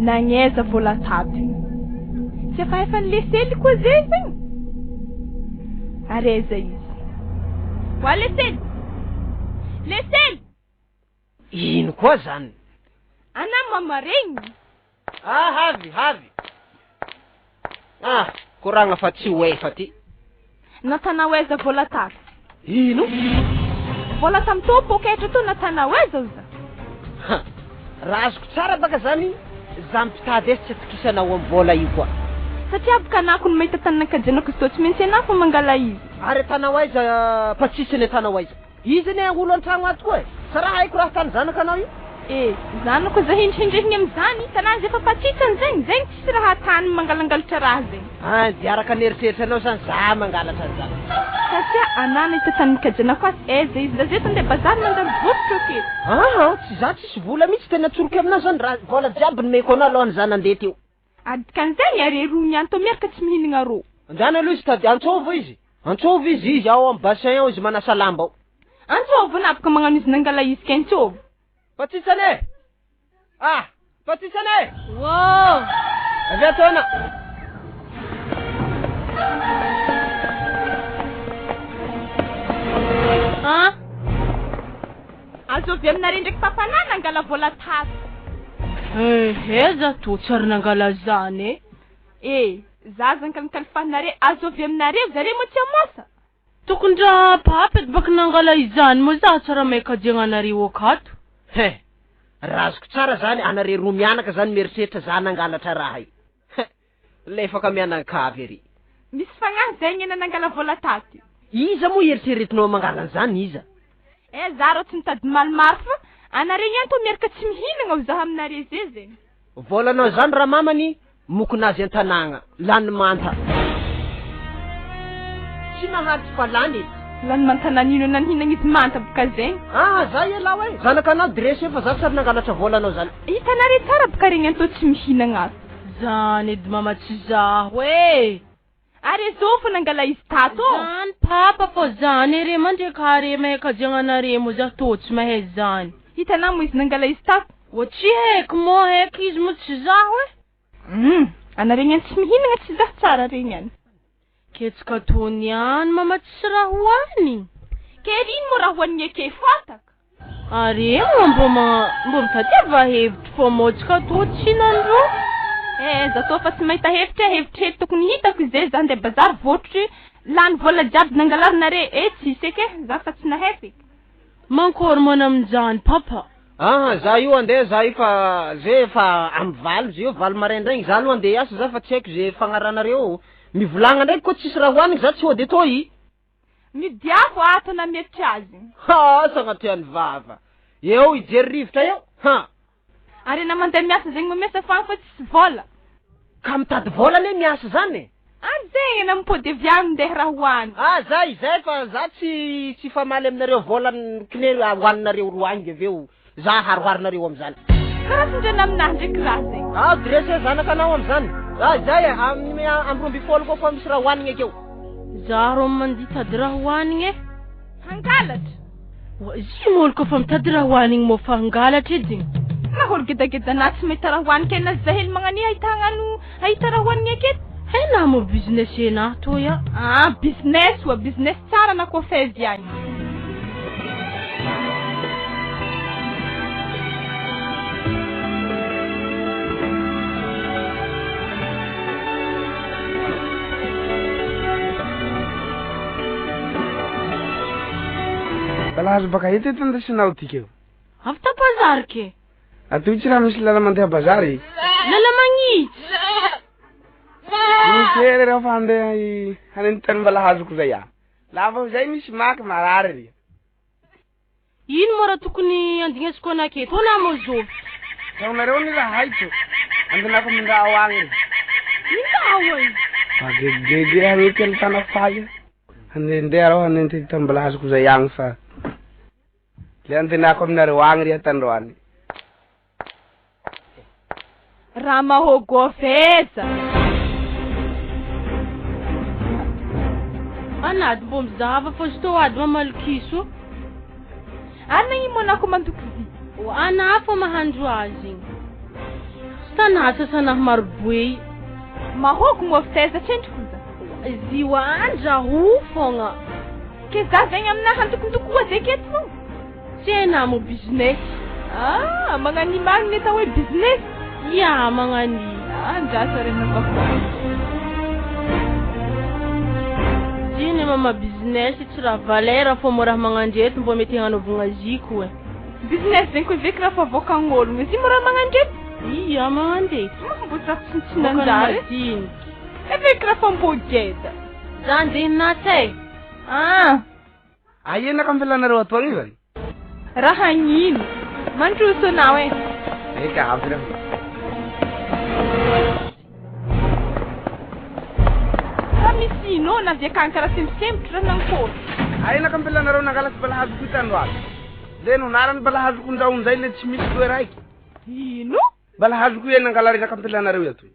Nagneza vola tato. Tsy efa lesely koa zay zegny. Areza izy. Wa lesely. Lesely. Ino koa zany? Ana mamaregny. Havy. Koragna fa tsy wefa ty. Natanaweza vola tato. Ino? Vola tamtopo ketra to natanaweza uza. Razoko tsara baka zany. Zampitady tsy tukisanao am vola io koa. Satria bukanako no mahita tananakajenako izy to tsy maintsy anao fa mangala izy. Are tanaweza patsisiny tanaweza. Izy ne olo antragno ato koa. Sara haiko raha tany zanakanao io. Zanako za hindrihindrihiny amizany tanazy efa patsitsany zegny tsisy raha tany mangalangalatra raha zegny. Diaraka neritreritranao zany za mangalatra zany. Satria anana ita tananakajenako as izy la zeto andeha bazary mandalo vovotra kely. Tsy za tsisy vola mihitsy tena tsoroky aminao zany raha vola jiaby nomeko anao alohan'ny za nandeha teo. Adikan'izany are ro niany to miaraka tsy mihinagna ro. Anjana aloha izy tady antsovo izy ao am bassin ao izy manasa lamba ao. Antsovo napaka magnano izy nangala izy kentsovo. Patsitsane. Patsitsane. Wow. Avy atona. Azovy aminareo ndraiky papanana nangala vola tato. Za to tsara nangala zany. Za zany kalifanario azovy aminareo zareo mo tsy amosa. Tokony dra papet baka nangala izany mo za tsara may kajenganareo akato. Razoko tsara zany anare roa mianaka zany meritreritra za nangalatra raha io. Lefaka mianakavy ery. Misy fagnahy zegny nangala vola tato. Iza mo eritreretinao mangala zany iza? Za ro tsy mitady malomaro fa anare ihany to miaraka tsy mihinagna ho za aminare zay zegny. Volanao zany raha mamany mokonazy an-tanagna lany manta. Tsy naharitsy fa lany. Lany mantananino nanhinagna izy manta boka zegny. Za iala hoe. Zanakanao dressé fa za tsara nangalatra volanao zany. Hitanare tsara boka regny anto tsy mihinagna ato. Zany edy mama tsy zaho Are zofo nangala izy tato. Zany papa fo zany ere mandreka are mahay kajenganare mo za to tsy mahay zany. Hitanao mo izy nangala izy tato. Tsy haiko mo haiko izy mo tsy zaho Anare ngany tsy mihinagna tsy zaho tsara regny any. Ketsika tony any mama tsy raha hoany. Kerino mo raha hoany eke fataka. Are mo mbo mitadiava hevitry fo mo tsika to tsy nandro. Za to fa tsy mahita hevitry tokony hitako izay za andeha bazary votry lany vola jiaby nangalarinare tsy seke za fa tsy nahefika. Mankory mana amin'izany papa. Za io andeha za io fa zay fa amy valo zio valo maraindraigny za aloha andeha asa za fa tsy haiko zay fagnaranareo. Mivolagna ndraiky koa tsisy raha hoaniny za tsy hody toy. Midiafo ato na mieritry azy. Sagnatiany vava. Eo ijery rivotra eo. Are na mandeha miasa zegny mo miasa fa tsisy vola. Ka mitady vola ne miasa zany. Zegny na mipody aviano ndeha raha hoany. Izay fa za tsy famaly aminareo vola kine hoaninareo roagny aveo. Za haroharinareo amizany. Karaha sindrana aminahy ndraiky raha zegny. Dressé zanakanao amizany. Zay amin'ny ambiromby folo koa misy raha hoaniny akeo. Za ro manditady raha hoaniny hangalatra. Izy molo ko fa mitady raha hoaniny mo fa hangalatra edy. Naholo gedageda na tsy mahita raha hoaniny kena zahely magnani ahita raha hoaniny aketo. Na mo business ena to ya. Business tsara na kofa eviany. Balahazo baka hita eto andesinao tikeo. Avy ta bazary ke. Atoy tsy raha misy lala mandeha bazary. Lala magnitsy. Misy ery rehefa handeha haneny tany balahazoko zay lava zay misy maky marary. Ino mo raha tokony andingesiko anaketo na mo zovy. Taonareo ni raha haito. Andinako mindrao agny. Mindrao ay. Pagegege hanety ny tana faya. Handeha raho hanety tany balahazoko zay agny fa. Le andinako aminareo agny ry atandroany. Raha mahogo feza. Anady mbo mizava fa sto ady mamalikiso. Ana imo na ko mandukizi. Ana fa mahandro azy. Tanasa sana maroboe. Mahoko mo fitaiza tsendrikoza. Zio andraho fogna. Ke za zegny amina hantokon-tokoa zay keto. Tena mo business. Magnani marigny atao hoe business. Ya, magnani. Andrasa rena vakoa. Diny mama business tsy raha valera fô mo raha magnandreto mbô mety hanaovagna ziko e. Business zegny koa veky raha fa voakan'ologno izy mo raha magnandreto. Iya, magnandreto. Mbo tsintsinanjary. Veky raha fa mbo geda. Zany zegny natsay. Ahena kam filanareo atoariva? Raha hagnino. Mandroso anao e. Eka avy. Misy ino na dia kankara sempotra nankôry. Ahena kam filanareo nangalaky balahazo ko itandroany. Le nonarany balahazo ko ndraonjay le tsy misy toe raiky. Ino? Balahazo ko ena ngalarina kam filanareo atoy.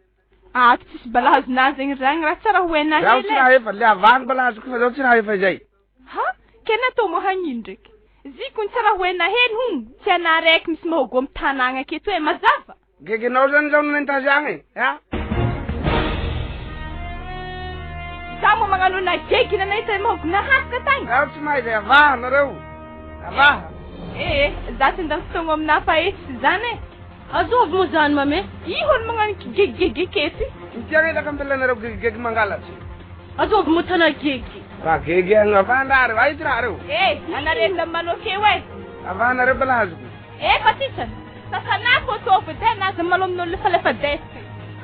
Tsisy balahazo na zegny ragny raha tsara hoena Raha tsy raha efa le avany balahazo ko fa zao tsy raha efa zay. Kena tô mo hagnino ndraiky. Ziko ny tsara hoena hely hon. Tsy ana raiky misy mahogo amin'ny tanàgna aketo hoe mazava. Gegenao zany zao nanentazy agny Za mo magnano na gegy na nahita mahogo na hasika tagny. Raha tsy mahay zay avaha nareo. Avaha. Za tsy andany fotoagna amina fahetsi zany e. Azovy mo zany mame. Ihony magnano gegegege keto. Tiagna kam filanareo gegy mangalatsy. Azovy mo tana gegy. Ba gegy ang avandare, vai trareo. Anarenda maloke we. Avanare balahazo. Patisan. Sasana foto fete na zamalomno le fale fa desk.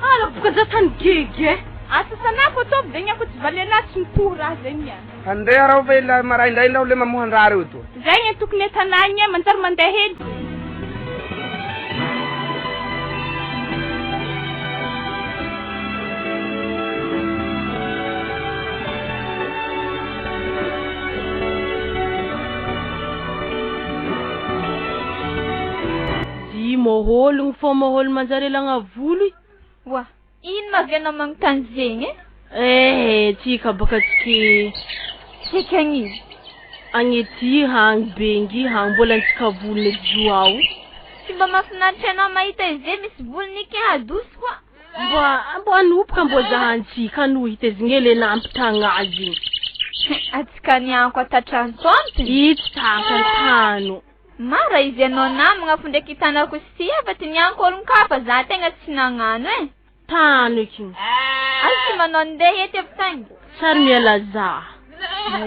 Ala buka zatan gegy. Sasana foto denya ko tsivalena tsimpoura zenya. Andeha raha vela maraindray ndao le mamohandrareo to. Zenya tokony tanagna mantar mandeha hely. Moholo fô moholo manjary lagna volo. Wa, ino mavena magntany zegny tsika baka tsike. Tsika agny. Agnety hang bengy hang mbola antsika volony joao. Tsy mba mahafinaritra anao mahita izy misy volony ke hadoso koa. Mbo anopoka mbo zahantsika ano hita izy ngele nampitagna azy. Atsika nianko atatrantompo. Itsy takantano. Mara izy anao namagna fo ndraiky hitanako si fa ty nianko olon-kafa za tegna tsy nagnano e. Tano ky. Azy manao ndeha ety avy tagny. Sary miala za.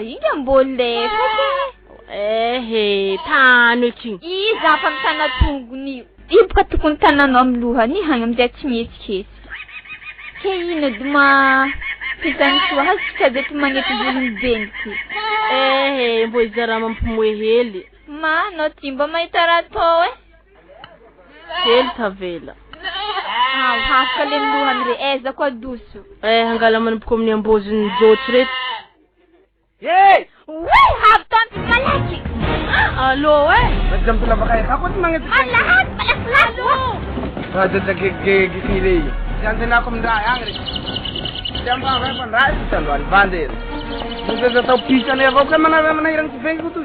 Inga mbo lefa ke. Tano ky. Iza fa mitana tongony. Iboka tokony tananao amin'ny lohany hagny amizay tsy mihetsiketsy. Ke ino dima pitany soa hasika de magnety volony bengy. Mbo izara mampimoe hely. Ma, no timba mahita raha atao e. Hely tavela. Hafaka le lohany re eza koa doso. Hangala manomboka amin'ny amboziny jotsy reto. Havy malaky. Allo Majam bakay ako ti manget. Lahat balak-lalo. Ada gegy kile. Jangan na ako mdayang re. Jamba ka pa rai tanwan bandir. Juga tahu pisah ni ako kan mana irang tifeng ko tu.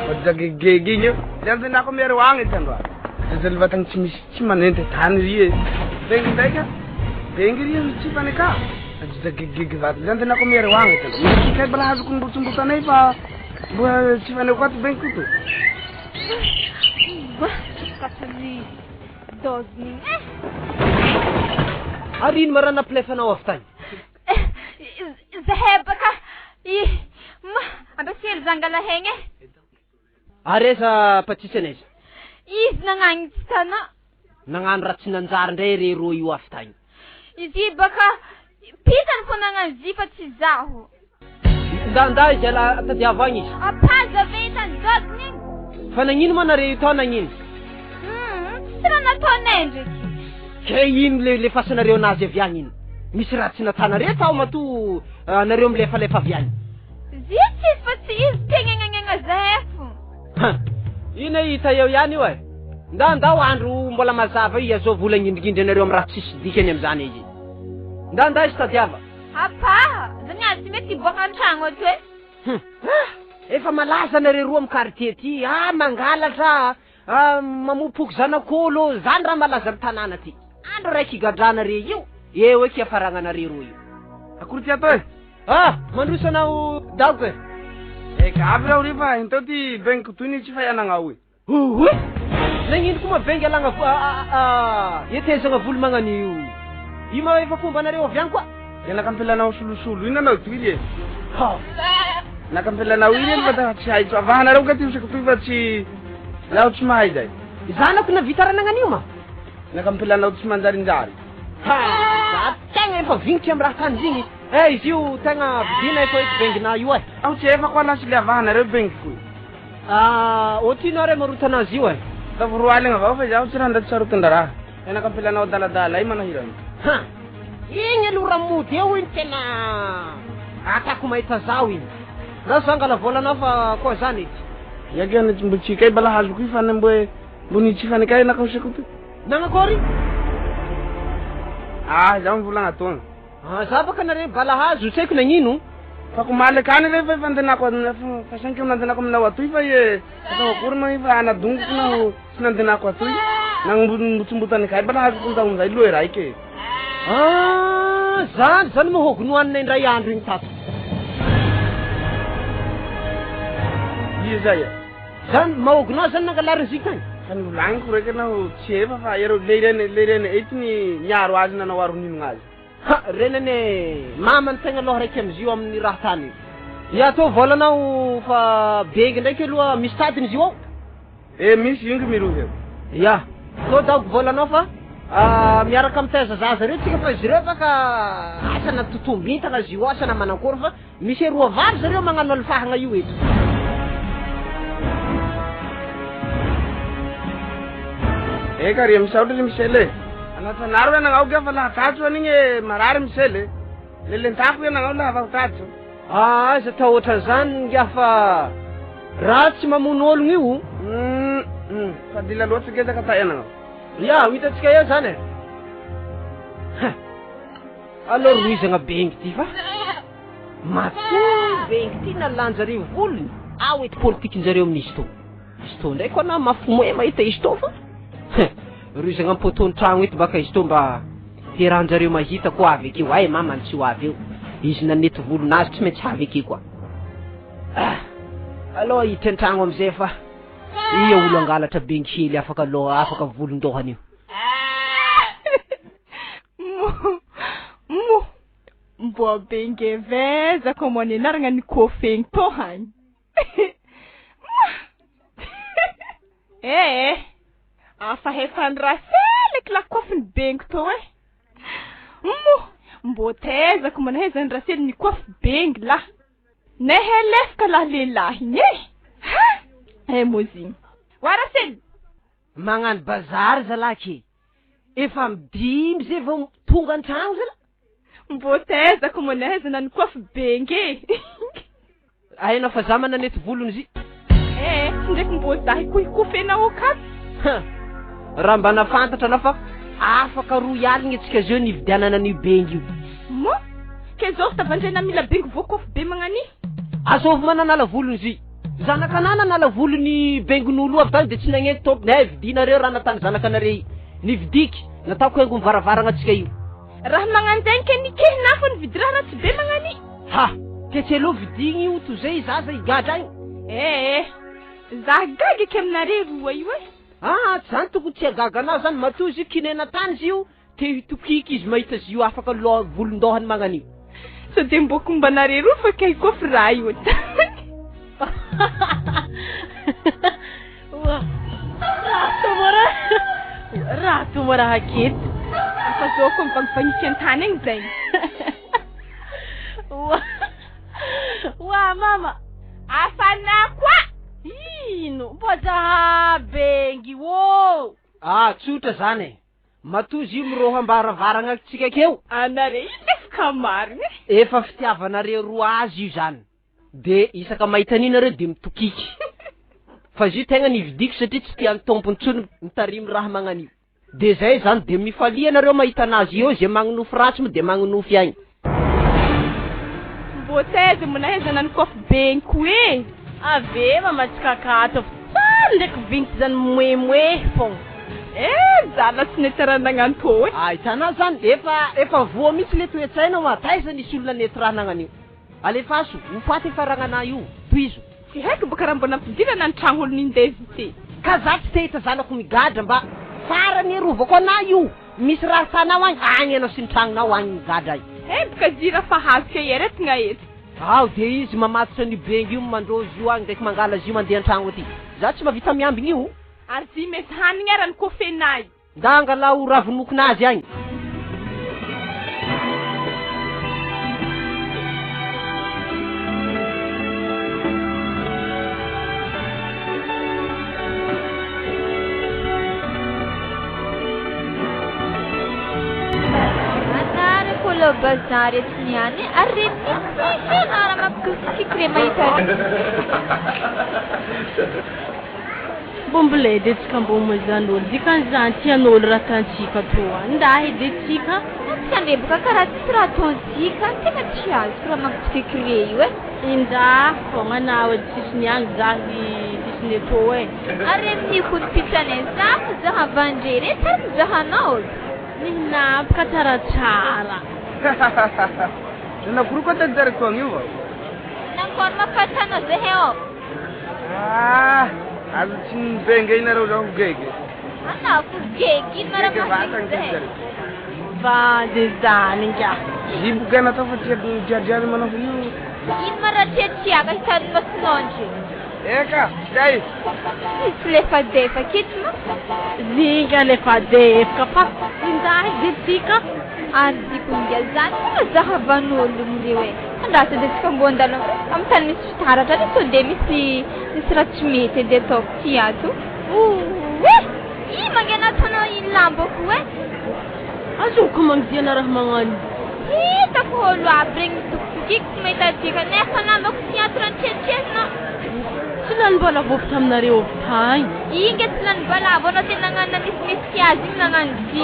Ada gegy nyo. Jangan na ako merwang tanwan. Jajal batang si manente tan rie. Bengi rie si paneka. Ada gegy vat. Jangan na ako merwang tanwan. Kaya balahas kung butung-butan ay pa. Buat si paneka tu bengku tu. Wah, katali dozni. Arin marana plefanao aftany. Zahebaka. Abasir zangala henge. Aresa patsisenesa. Iz nangangitsana. Nangan ratsi nanjar ndray re ro io aftany. Izi baka pitan po nanganzi fa tsy zaho. Ndanda jala tadiavagny izy. Apaza vetan dozni. Fa nagnino ma nare tao nagnino? Sira nataonay ndraiky. Ke ino le fasanareo nazy avy agny ino? Misy raha tsy natanareo tao mato nareo milefalefa avy agny. Zitsy fa tsy izy tegnagnagnaga zahefo. Ina hita eo ihany io e. Ndao andro mbola mazava i azao vola ngindrigindry anareo amin'ny raha tsisy dikany amin'izany izy. Ndanda izy tadiava. Apa, zany tsy mety hiboaka an-tragno ato e. Efa malaza nareo roa amin'ny quartier ty. Mangalatra, mamopoky zanak'olo, zany raha malaza amin'ny tanàna ty. andro raiky gadrana re io eo eky afaragna re roa io akory ty atao mandrosanao dago e gavy raho ry fa intao ty bengiko toy ny tsy fahianagnao oe nagnino koa mabengy alagna etezagna volo magnan'io io ma efa fomba anareo avy agny koa de nakampelanao solosolo iny anao toy ry nakampelanao iny eny fa tsy haitso avahanareo ka ty osako toy fa tsy zaho tsy mahay zay zanako na vita ranagnan'io ma nakampelanao tsy manjarinjary za tegna efa vignitry amy raha tanizigny izy io tegna vidina efa eky bengina io e aho tsy efa koa lasy le avahanareo bengiko otinao re marotanazy io e tavoroaligna avao fa zaho tsy raha nda tsy sarotin-draraha e nakampelanao daladala i manahirany igny aloha raha mody eo iny tena atako mahita zao iny na zangala volanao fa koa zany ety iagana mbo tsikay bala hazoko i fany mbo nitsifany nakaosako ty nagnakory zaho mivolagna togna za baka nare balahazo tsy haiko nagnino fa komaly akany re fa efa andinako fa sankeo nandinako aminao atoy fa atao akory ma fa anadongoko na tsy nandinako atoy nangmbotsombotany kay bala hazoko ntaho amizay loe raiky zany mahogonoanina indray andro igny tato i zay zany mahogonoa zany nangalary zy tagny fa nivolagniko raiky anao tsy efa fa ero le reny etiny miaro azy nanao aronino azy renane mama ny tegna aloha raiky am'izy io amin'ny raha tany ia to volanao fa bengy ndraiky aloha misy tadiny izy io ao misy ingy mirohy eo ia to daoko volanao fa miaraka mitaiza zaza reo tsika fa izy reo fa ka asana totombintana izy io asana manankory fa misy eroa vary zareo magnano alifahagna io eto eka ry misaotry ry misele anatanaro e nagnao ka fa laha tatso anigny marary misele lelentako e nagnao laha vatatso aza ta ohatran zany nga fa raha tsy mamono ologno io fa dila loatsy kezaka ta nagnao ia hitatsika eo zany e alô roizagna bengy ty fa mato bengy ty nalanjareo volony ao ety politikinjareo amin'izy to izy to ndraiky koa na mafomoe mahita izy to fa roizagna ampotony tragno ety baka izy to mba hirahanjareo mahita koa avy akeo ay mamany tsy ho avy eo izy nanety volonazy tsy maintsy avy akeo koa alô hiditra an-tragno amizay fa ia olo angalatra bengy hely afaka volondohany io mbo bengy veza como ni naranga ni kofeng to hany afa hefandraselek la kofiny bengy to mbo teza como na heza ndrasely ni kof bengy la nehelefka la lelahy nye moziny warasely magnano bazary zalaky efa midimy zay vao tonga an-tragno zala mbo teza como na heza nani kof bengy aina fa za mananety volony zy ndraiky mbo zahy koikofenao akato raha mba nafantatra na fa afaka roy aligny atsika zeo nividianana an'io bengy io mo ke zao tavandraina mila bengy vo kof be magnani asovy mananala volony zy zanakanana nala volony bengin'olo avy tany de tsy nagnety tompony ay vidinareo raha natany zanakanareo nividiky nataoko haingo mivaravaragna atsika io raha magnanjaigny ke nikehina fo nividy raha tsy be magnani ke tsy aloha vidigny io to zay zaza igadra igny za gaga ke aminareo roa io tsy zany tokony tsy agaga anao zany matoa izy io kinena tany izy io te hitokiky izy mahita izy io afaka volondohany magnan'io so de mboko mbanareo roa fa kay kof raha io rato mo raha keto afa zao ko mivagnivagnitsy an-tany agny zay wa mama afana koa ino mbo zaha bengy wo tsotra zany matoa izy io miroho ambaravaragna tsika akeo anare ilefaka marigny efa fitiavanareo roa azy io zany de isaka mahitan'inareo de mitokiky fa izy io tegna nividiky satria tsy tian'ny tompony tsony mitarimy raha magnan'io de zay zany de mifalia nareo mahita anazy eo zay magnonofy ratsy mo de magnonofy agny mbo teze monaheza nany kof bengy koe ave mamatsika akato tsary ndraiky vignitsy zany moemoe fogna Zala tsy nety raha nagnanto Ay hitanao zany efa voa mitsy le toetsaina mataiza nisy olona nety raha nagnanio. Alefaso ho faty efa ragnana io toizo. tsy haiko baka raha mbona ampidirana ny tragno olo nindezy ty Ka za tsy te hita zanako migadra mba farany arovako ana io. Misy raha tanao agny anao sy ny tragnonao agny migadra ay. baka jira fa hazika eretigna eto Ao de izy mamatotra ny bengy io mandrozy io agny ndraiky mangala zy io mandeha an-tragno aty. Za tsy mavita miambigny io. ary zy mesy hanigny arany kofenay Da angalao ravinokonazy agny. Lo bazar eto niany ary fianara mampikikire mahita Bombole etsika mbo mazan'olo dikan'izany tian'olo raha tantsika toa nda edy tsika tsy andreboka karaha tsy raha ataontsika tena tsy azoko raha mampikikire io inda fognanao edy sisiny agny zahy sisiny eto ary miniko ny pitsane zako zaha vandrery tsara zahanao nihinapaka tsaratsara Nanakuruka tadi dari kuang yu ba? Nangkor mapatana zeheo Azu chin bengay na raw daw gege. Ana ku gege maramang zehe Va dizani ja Jibu gana ta fatia jar mana yu. Imaratia ka tan masnonje Eka, dai. Islefa defa kitma Zinga le fade kapa inda edy tsika Adi kunja zany zahavan'olo mrewe andasa de tsy kambondana am tany misy fitaratra de so de misy raha tsy mety edy ataoko ty ato mangena tanao iny lambako azoko magnidiana raha magnano hitako olo aby regny tokotokiko tsy mahita dika nefa lambako ty ato raha nitreritreritna tsy lany mbola vovy taminareo tany inga tsy lany balavo anao tena nagnana nisinisy azy igny nagnano zy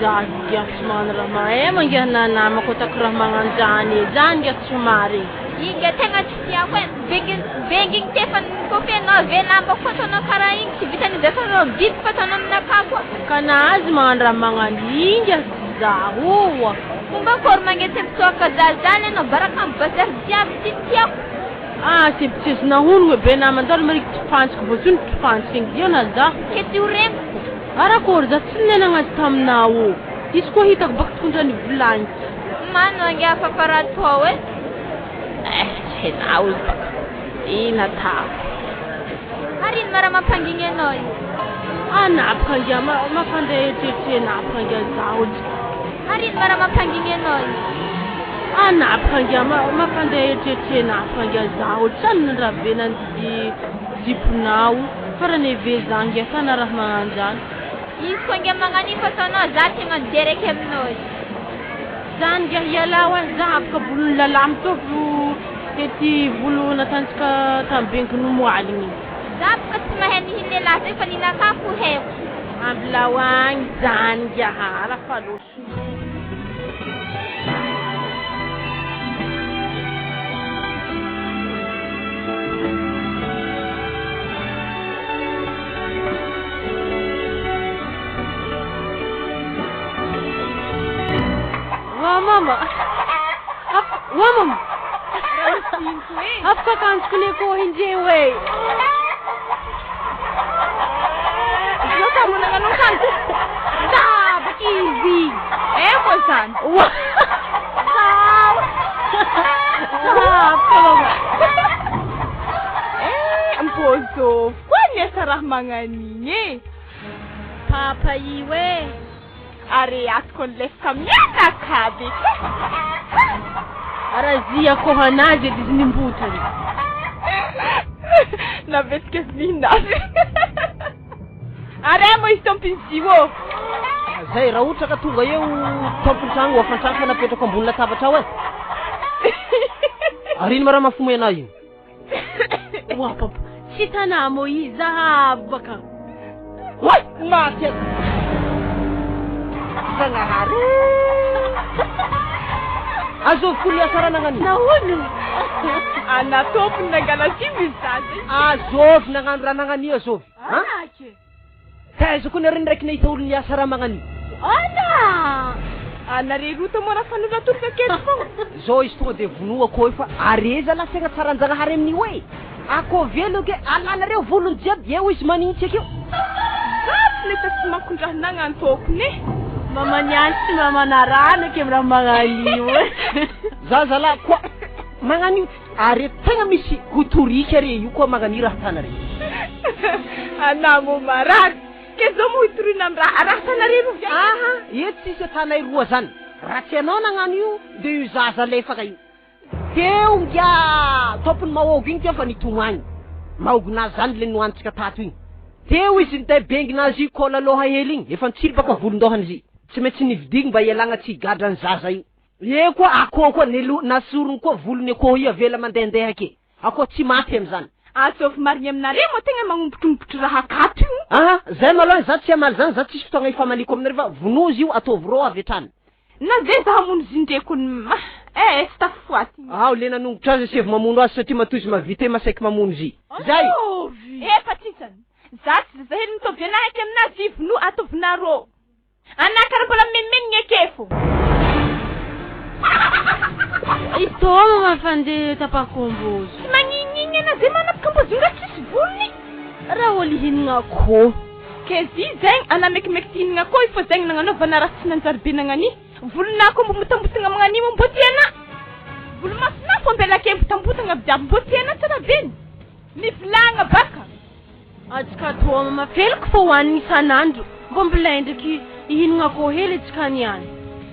zaho giasomany raha mangeana namako atako raha magnano zany zany gas somary inga tegna tsy tiako bengigny tefa kofenao ve lambako fataonao karaha igny tsy vitany zafanao biby fataonao aminaka koa kanazy magnano raha magnano inga zaho fomba kory magnety mitoaka zazany anao baraka amin'ny bazary jiaby ty tiako sibitsisy nahono be namandalo mariky tifantsiko voatsony tifantsika igny diana zaho kety ho reniko arakory za tsy nenagnazy taminao isy koa hitako baka tokondrany volany mano angia faparatoao henao izy baka ina tao ary ino mara mampangigny anao io napaka angia mafandeha eritreritry napaka angia zaho ary ino mara mampangigny anao io napaka angia mafandeha eritreritry napaka angia zaho trano raha be nandidy jiponao farany eveza angia sana raha magnano zany izy koa angia magnano io fataonao za ty mandereky aminao zany ngia hialao za afaka volony lalamy tovy tety volo natantsika tamin'ny nomoaligny za afaka tsy mahay nihiny lahy zay fa ninakako haiko ambilao agny zany ngia hara fa loso Mama. Mama. Afka kansko ni ko hindi we. Yoka mo na ganun kanto Stop, easy. ko san Stop. ang poso kwanya sarah manganinye Papa iwe. Ari askon les kamyana kabi Arazia ko hanaje diznimbutani. Navetkes ninazy Are mo istompinsiwo Zay raha ohatra ka tonga eo tompontragno afantragno fa napetraka ambony latabatra ao Ary ino mara mafumo ana ino Wa papa, sitana mo iza baka. Wai, mate Zanahari Azo kulia saranangani Nahono. Anatop nagala sibisase Azov nanganranangani azov Ake. taizako na rin ndraiky nahita olo niasa raha magnan'io Ana! Anarerota mo na fanoratoloka kely fogna. zao izy tonga de vonoa koa fa areza la tegna tsaranjanahary amin'io e ako velo ke alanareo volony jiaby eo izy manintsy akeo Zatsy le tasy makondrahanagna antokony e. Mamaniany sy mamanarano ke raha magnan'io zaza la koa magnan'io are tegna misy hotorika re io koa magnan'io raha tanare Anamo marary. Ke zao mo hitorina amin'ny raha tanareo via. aha eto tsisy atanay roa zany raha tsy anao nagnano io de io zaza lefaka io teo ngia tompony mahogo igny teo fa nitomagny mahogonazy zany le noantsika tato igny teo izy nitay benginazy io kola loha hely igny efa nitsiripaka volondohany izy tsy maintsy nividigny mba ialagna tsy higadrany zaza io e koa akoho koa nasorony koa volony akoho io avela mandehandeha ke akoho tsy maty am'zany Sauf marigny aminareo mo tegna magnombotrombotry raha akato io. aha zay maloha za tsy amaly zany za tsisy fotoagna ifamaliko aminareo fa vonozy io ataovy ro avy atrany Na zay zaho hamono zindrekony sy tafifoaty. ao le nanongotra azy sevy mamono azy satria matoy izy mavita masaiky mamono izy zay Efa tsisany. Zatsy zahely mitovy anahy aty aminazy vono ataovinareo. Anakara mbola memenigny akefo. Itoma mafandeha tapakombozo. Magnignigny ana zay manapakambozonga tsisy volony. Raha olo hihinagna akoho. Ke zy zegny anamekimeky ty hihinagna akoho fa zegny nagnanaovana raha tsy nanjary be nagnani. Volonako mbo motambotagna magnani mo mbotiana. Volomasona fo ambela ke mbotambotagna vidiaby mbotiana tsara beny. Mivolagna baka. Atsika toma mafeloko fa hoaniny isan'andro. Mbo mbola ndraiky hihinagna akoho hely atsika niany.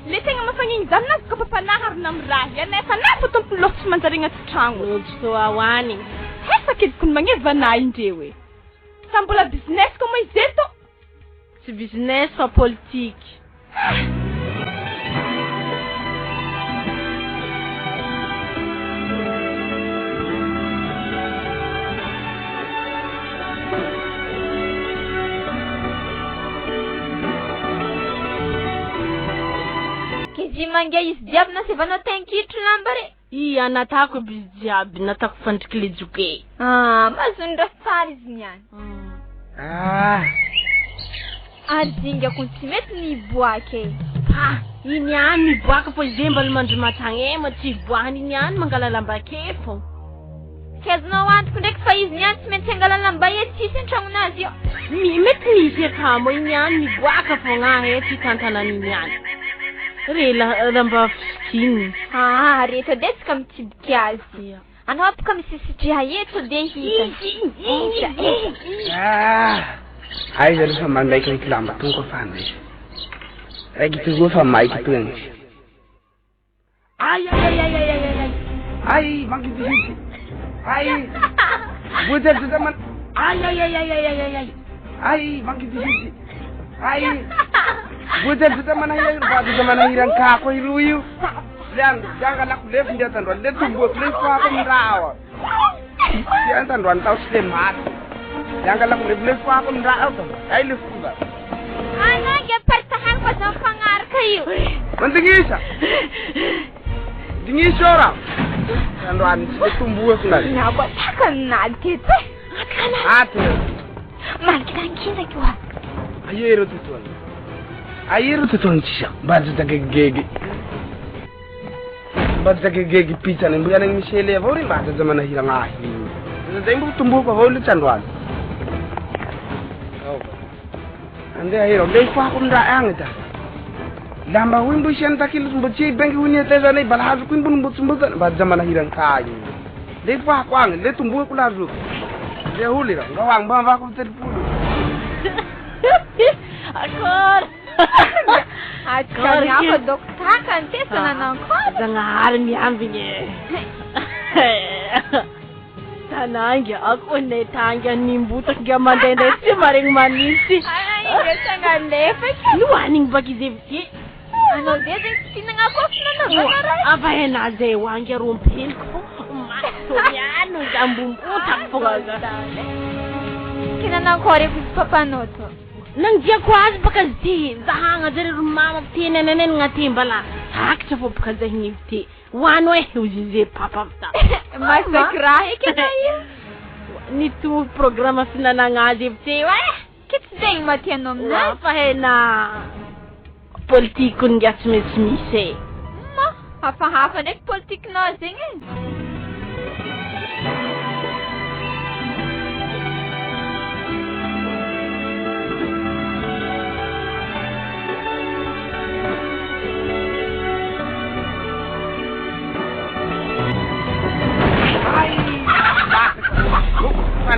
Le tegna mafagniny zany nazy ka papanaharina amin'ny raha nefa nafa tompony loha tsy manjary agnaty tragno. Tsy toa hoany. Hefa kedikony magneva nahy indreo e. Sa mbola business ko mo izy eto? Tsy business fa politiky. Mangia izy diaby na sevanao tenkitry lamba re. Anatako bizy jiaby natako fandriky le joke. Mazony raha tsara izy niany. Ary dingako tsy mety niboaka e. Iny ihany miboaka fa izy mbola mandry matragna tsy iboahany iny ihany mangala lamba kefo. Kezanao antoko ndraiky fa izy niany tsy maintsy angala lamba ety tsisy an-tragnonazy io. Mety misy akamo iny ihany miboaka fogna ety hitantanany iny ihany. Re lamba fisikiny. Reto de tsika mitsibika azy. Anao apaka misisitreha eto de hita. Aiza rehefa mamaiky lamba tony koa fa andeha. Raiky togoa fa maiky tony. Ay, mangidisity. Ay. Buta man. Ay, mangidisity. Ay. Buta manahirang batu manahirang kako iruyu. Jangan aku lef dia tanduan dia tumbuh lef aku merawa. Dia tanduan tahu semat. Jangan aku lef aku merawa tu. Ay lef juga. Anak ya pertahan ko sa pangar kayo. Mentingisa. Dingis orang. Tanduan dia tumbuh sekali. Nabot akan nanti tu. Ate. Makin kita kuat. Ayo itu tuan. Ayer to ton siya badza gege pizza ni mbuyana mishele vori badza zamana hiranga ahi ndembu tumbu ko voli chandwan ande ahiro dei fa ko nda angita lamba wimbu shen takil mbuchi bengi wini teza nei balhazu kuin bun mbutsumbuzan badza zamana hiranga kai dei fa ko ang le tumbu ko lazu de hulira ngawang ba ko terpulu Akor. Kaya ako dokta kanti sa nanangkot. Zangaharan yambinge. Tanangya ako ne tangya nimbutak gamandende si maring manisi. Ay, sangan lefe. Nuaning bagizivti. Ano dede sinangakot na naman. Abay na ze wangya rumpil ko. Masoyano jambumbutak po gaga. Kinanangkore ko sa papanoto. Nang dia quase pakazi zahanga zere rumama tine nenen ngatimbala hakcha fo pakazi ngifti wano uzize papa ta mas sakrahe kinayo ni tu programa sinana ngazi fti wa Kitsy zegny matianao aminazy. Fa hena politiko ngia tsy maintsy misy e. Ma, hafahafa ndraiky politikinao zegny e.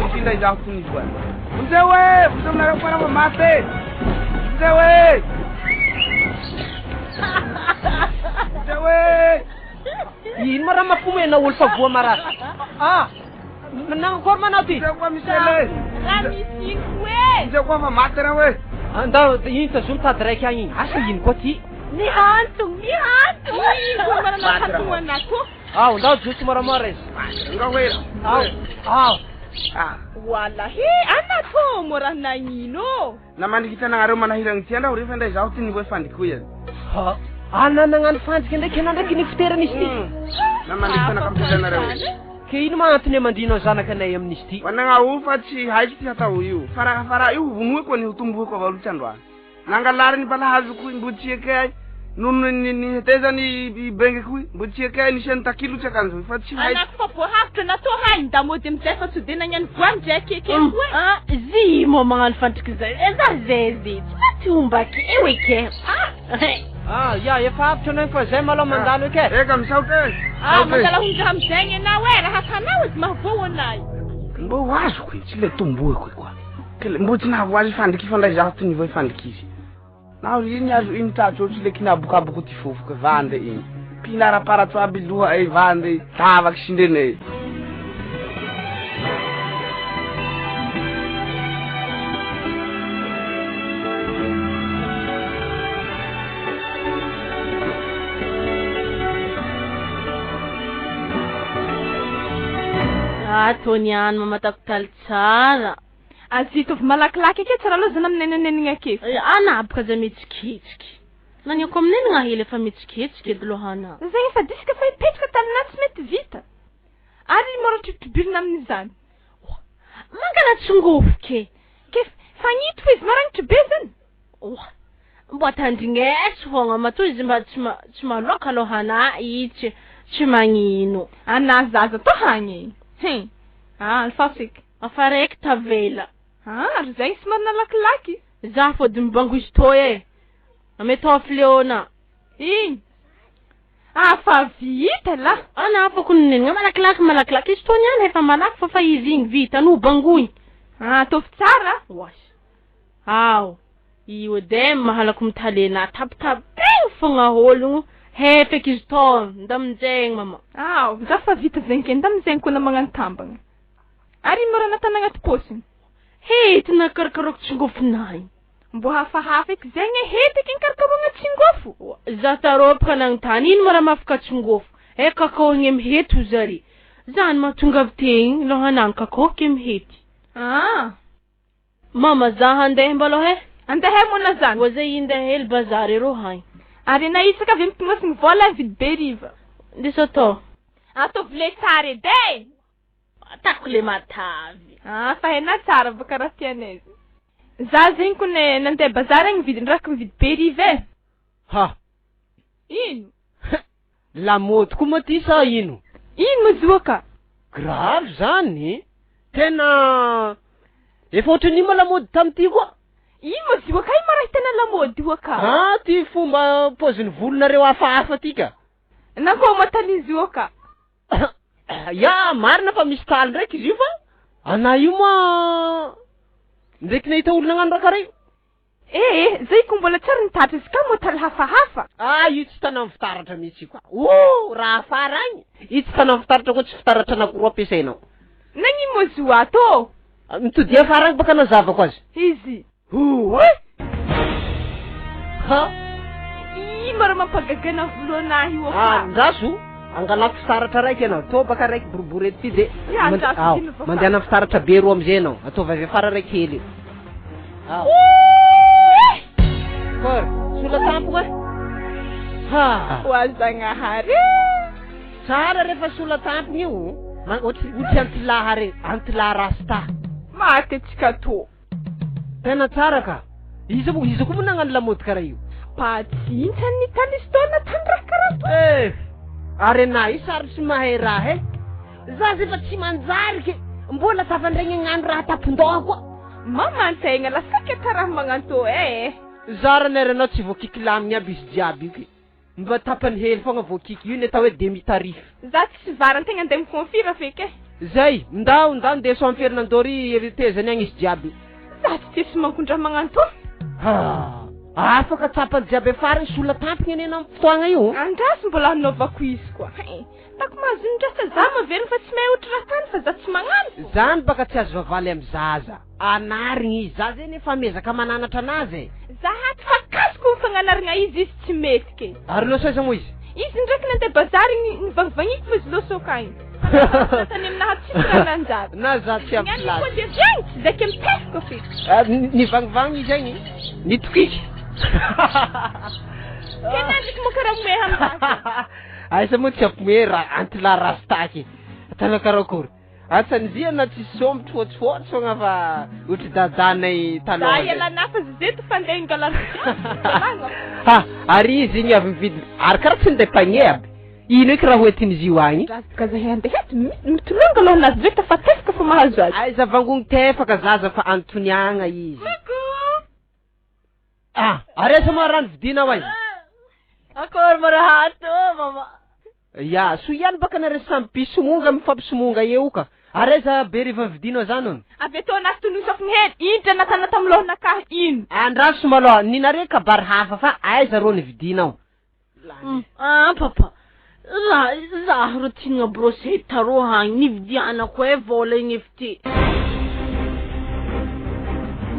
Pindah jauh sini buat. Buzewe, buzewe nak apa nama mati. Buzewe. Buzewe. Ino mara mapomena olo fa voa mara. Menang korma nauti. Buzewe misele. Buzewe fa mati na we. Andao ino tazolo tady raiky agny iny. Asa ino koa ty? Mihanto. Ino mara nakatuana to. Andao joto moramora izy. Enggak we. Wallahi, ana to morana ino. Naman kita nang araw manahirang tiyan daw refa nday jauh sini we fandi kuya. Ana nangan fantsika ndraiky anao ndraiky nifiterana izy ty. Naman kita nakampilan na raw. Ke ino magnantony mandino zanakanay amin'izy ty? Wananga ufa chi haiki ti hatau yu. Fara yu vunwe ko ni utumbu ko valuchandwa. Nangalari ni balahazu ku imbuchie kai. Nunu ni heteza ni benge ku imbuchie kai ni shenta kilu chakanzu. Fachi haiki. Ana ko po hafto na to hain da modem tsefa tudena nyan kwanje keke. Zi mo mga fantsika zay. Eza zezi. Tumba ki ewe ke. Ya efa avitra anao fa zay malao mandalo ke. Eka misaute. Mandala hunja hamzenge na we na hakana wis mahvoonai. Mbo wazo ku chile tumbu ko kwa. Kele mbuti na wazi fandiki fanda jauh ni we fandikisi. Now yini azu inta chile kina buka buku tifufu ke vande in. Pinara para to abilua e vande tava kishindene. Tonian mamataktal tsara. Azitovy malakilaky ake tsara aloha zana aminenenenigna ake. Anabaka za mitsikitsika. Nani ako aminenigna hely efa mitsikitsika edy lohana. Zegny efa disika fa ipetraka taminah tsy mety vita. Ary mora tribirina amin'izany. Mangala tsingofo ke. Ke fagnito fa izy maragnitry be zany. Mbo tandrignesy fogna matoa izy mba tsy maloka lohana itsy tsy magnino. Zaza to hagny. Alfafik. Afarek tavela. Ary zegny somary nalakilaky. Za fody mibango izy to e. Ametao fleona. Iny. Fa vita la. Afako nenigna malakilaky izy to niany efa malaky fa izy igny vita no bangoy. Tovy tsara. Aw. Io dem mahalako mitalena tapitapegny fogna ologno. Hefeky izy to ndamizegny mama. Za fa vita zegny ke ndamizegny ko na magnantambagna. Ary mora natana agnaty posiny. Hety na karakarako tsingofinahy. Mbo hafahafa eky zegny hety ky karakarona tsingofo. Za taropaka nagntany ino mara mafaka tsingofo. Kakao igny mihety zary. Zany mahatonga avy tegny lohanany kakao ke mihety. Mama za handeha mbaloha he? Andeha mona zany. Wazay indeha hely bazary ro hainy. Ary na isaka avy mitongosiny vola vidy be riva. Ndiso to. Tovy le tsara edy. Atako le matavy. Fa hena tsara baka raha tianay. Za zegny ko ne nandeha bazary agny vidy ndraka mividy be riva. Ino? Lamôdy koa moa ty sa ino? Ino mazoaka? Grave zany. Tena efa ohatran'ny moa lamôdy tamty koa. Ino mazoaka ino mara tena lamôdy oaka? Ty fomba poziny volonareo hafahafa tika. Nako matalizoaka. Ya marina fa misy taly ndraiky izy io fa ana io moa ndraiky nahita olona nagnano raha karaha io. Zay ko mbola tsara nitatra izy ka motaly hafahafa. Io tsy tana amin'ny fitaratra mihitsy io ka. Raha afara agny. Io tsy tana amin'ny fitaratra koa tsy fitaratra anakoroa ampiasainao. Nagny mozo ato. Mitody afara agny baka nazavako azy. Izy. Mara mampagagana voloanahy io afa. Ndaso angalako fitaratra raiky ianao. Atao baka raiky boribory ety ty de mandeha na fitaratra be roa amizay ianao. Ataova avy afara raiky hely. Sola tampoka. Zagnahary. Tsara rehefa sola tampony io. Ohatsy antilaha rasta. Maty atsika to. Tena tsara ka. Izy koa nagnano lamaody karaha io. Patsintsany kalistona tandraka karaha. Ary anahy sarotsy mahay raha za efa tsy manjary ke mbola tafandregny agnano raha tapon-doha koa. Mamantegna lasaka karaha magnanto Zara neranao tsy voakiky lamigny aby izy jiaby io ke. Mba tapany hely fogna voakiky io ny atao hoe demi tarif. Za tsy varan-tegna andeha mikonfira feky Zay, ndao ndeha soamy Fernandori tezany agny izy jiaby. Za tsy tsisy mankondra magnanto. Afaka tapany jiaby farany sola tampigny any amin'ny fotoagna io. Andrasy mbola hanaovako izy koa. Tako mahazondrasa za maverina fa tsy mahay ohatra raha tany fa za tsy magnano. Zany baka tsy azo vavaly amin'ny zaza. Anarigny izy, za zany efa mezaka mananatra anazy. Za haty fa kasiko mifagnanarigna izy tsy mety ke. Ary loso mo izy? Izy ndraiky nandeha bazary nivangivangiky fa izy loso akagny. Tany aminaha tsy nanjary. Na za tsy amin'ny Ngani ko dia zegny tsy zaka mipesiko feky. Nivangivangy zegny. Nitokiky. Kena ndiko mo karaha moe hambaky. Aisa mo tsy apoe raha antila rastaky. Atana karakory. Atsanzia na tsy sombotro fotsifotsy fogna fa ohatra dadanay taloha. Za iala nafa zeto fandeha ingalana. Ary izy igny avy mividy ary karaha tsy ndeha mpagné aby. Ino eky raha hoentin'izy io agny? Kaza handeha mitolonga aloha nazy zay fa tefaka fa mahazo azy. Aiza vangony tefaka zaza fa antoniagna izy. Ary asa marano vidina hoay. Akory marahato mama. Ya, so ihany baka nare samby mpisomonga mifampisomonga eo ka. Ary aiza be riva vidina zany on. Avy atao anazy tonosafiny hely, indra natana tamlohonakahy ino. Andraso malôha, ninare kabary hafa fa aiza rô ny vidinao. Papa. Zaho ro tinga brosy taro hagny nividianako vola igny efty.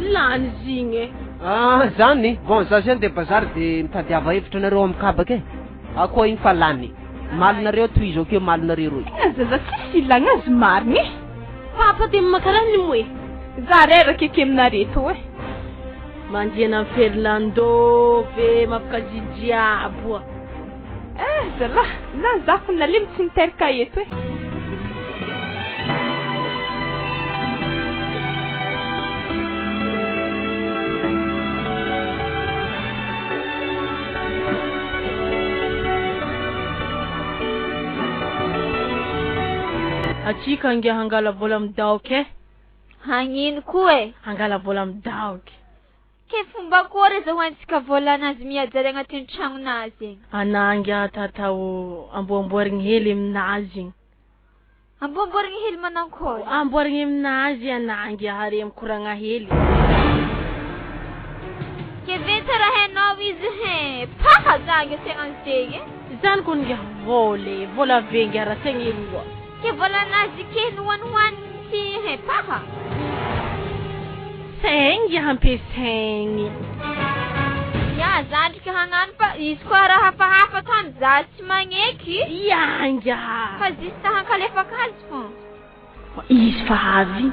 Lany zigny. Zany. Bon, za zany de bazary de mitadiava hevitra nareo amin'ny kabaka Ako igny fa lany. Malinareo toizo ke malinareo roy. Zaza tsisy ilagna azy marigny. Papa de makarany moe. Za reraka eky aminareto Mandiana Fernando ve mapakajijiabo. Zala, na zako nalim tsy niteraka eto Achika angia hangala vola mdaoke. Hagnino koa Hangala vola mdaoke. Ke fomba kory za hoantsika vola anazy miajary agnatin'ny tragnonazy. Anangia tatao amboamboarigny hely aminazy. Amboamboarigny hely manankory. Amboarigny aminazy anangia hari amkoragna hely. Ke veta raha hainao izy paha zangy tegna zegny. Zany ko ngia vola vengy arasegny eroa. Ke vola anazy ke noan si paha. Sengy hampesengy. Ya, zandry ka hagnano fa izy koa raha hafahafa tany za tsy magneky. Yanga. Fa zista hankalefaka azy fô. Izy fa avy.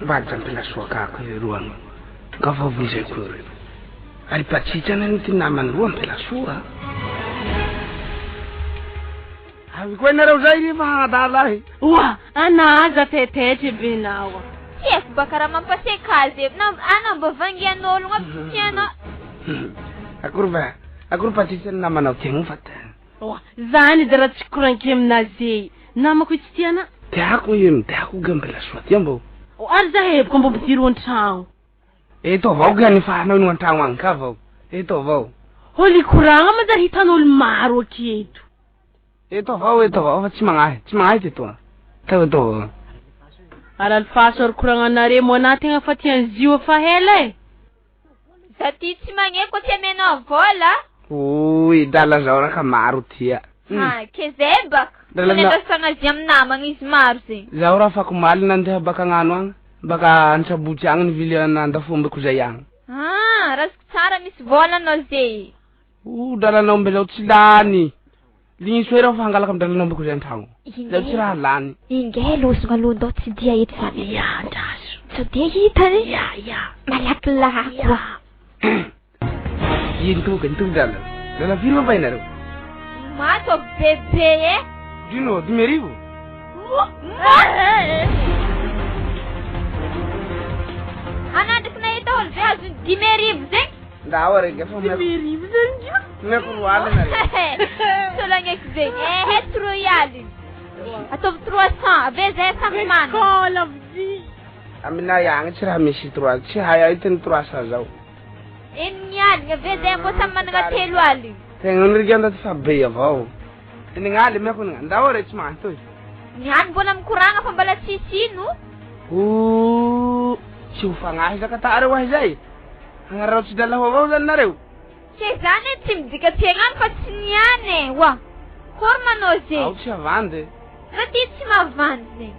Vaja mpela soakako roagno. Gafa vizay kory. Ary patsitsana ny tinamany roa mpela soa. Avy koa nareo zay rehefa hagnadala Wa, anaza tetetre benawa. Tieko baka raha mampaseka azy ana mba vangian'ologno aby tiana. Akory patsitsana namanao tegna fa Wa, zany de raha tsy koranky aminazy. Namako tsy tiana. tiako gambela soa tiambo. Ary zaheboko mbo bitiru an-tragno. Eto avao gany fahanao no an-tragno agny ka vao. Eto avao. Holy koragna ma da hitan'olo maro aketo. Eto avao fa tsy magnahy teto. Eto avao. Ary alfaso ary koragnanare mo anategna fa tiany zio fa hela Za ty tsy magneko tsy amenao vola. Oy, dala zao raka maro tia. Ke zay baka. Ndrasagna azy amin'ny namagna izy maro zegny. Zaho raha afaka maly nandeha baka agnano agny. Baka antrabotsy agny nivily anandafombako zay agny. Razoko tsara misy vola anao zay. Dalanao mbelao tsy lany. Ligny soe raha fa hangalaka amin'ny dalanao mbako zay an-tragno. Zao tsy raha lany. Ingay losogna aloha ndao tsy dia hita zany. Ya, andraso. Tsy dia hitany. Ya. Malakilaky. Nitoky dala. Dala firy va inareo? Mato bebe Dino, 2000. Anandrika nahita olo azo 10,000 zegny Ndao rege efa Merivo zany io. meko roaly na rege. solagneky zegny 3 aly ataovy 300 ave zay samana Kola vidy. Aminay agny tsy raha misy 3 tsy hay hitany 300 zao. enigny aly ave zay mbô samy managna 3 aly Tegna nirige ndaty fa be avao. Ningali meko ninga ndao re tsy mantoy. ny any mbola mikoragna fa mbala tsisy ino Tsy ho fagnahy zakatary ho zay. Hangarao tsy dala avao zany nareo. ke zany tsy midika tsegnany fa tsy niany wa kory manao zay Ao tsy avandy. raha ty tsy mavandy zegny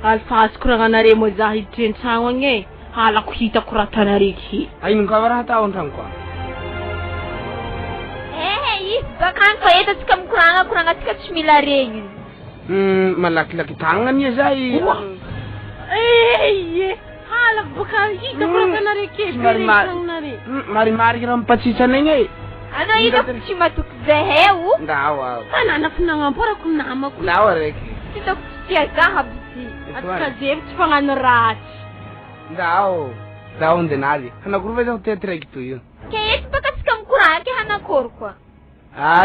Alfahazo koragnanare moa za hiditra an-tragno agny e. Halako hitako raha tanareky. Aino ka raha tao antragno kwa. izy bakany fa etatsika mikoragna tsika tsy mila regny Malakilaky tagnany zay. Eye. Halako baka hitako raha tanareky. Berekanare. Marimary raha mipatsitsana igny e. anao hitako tsy matoky zaheo Ndao ao. Anana finagnampôrako namako. Ndao reky. tsy hitako tsy tia zahaby ty Atsika zevy tsy fagnano ratsy. Ndao. Ndao ndenali. Hanakuru veza hotetre raiky toy io. ke ety baka tsika mikoragna ke hanakory koa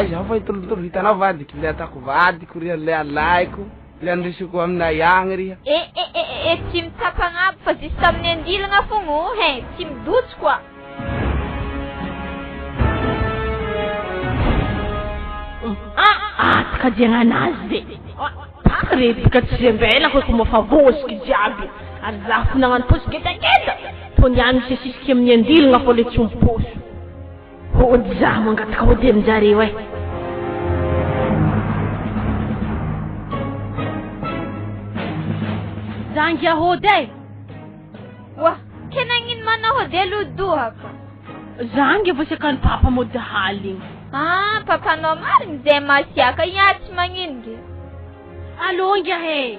Zaho fa hitolotolo hitanao vadiky le atako vadiko ria le alaiko le andrisiko aminay agny ria. tsy mitapagnaby fa zisy tamin'ny andilagna fogno tsy midotsy koa Takajiagna anazy de. Paretika tsy zembela ko mafavosiky jiaby. Ary zaho finagnano posy gedageda. Tony misy sisiky amin'ny andilagna fô le tsy miposy. Hody zaho mangataka hody aminjareo e. Zangia hody e. wa ke nagnino manao hody alodohaka Zangia vao sakany papa mody haly. papanao mariny zay masiaka ia tsy magnino ge Alongia he.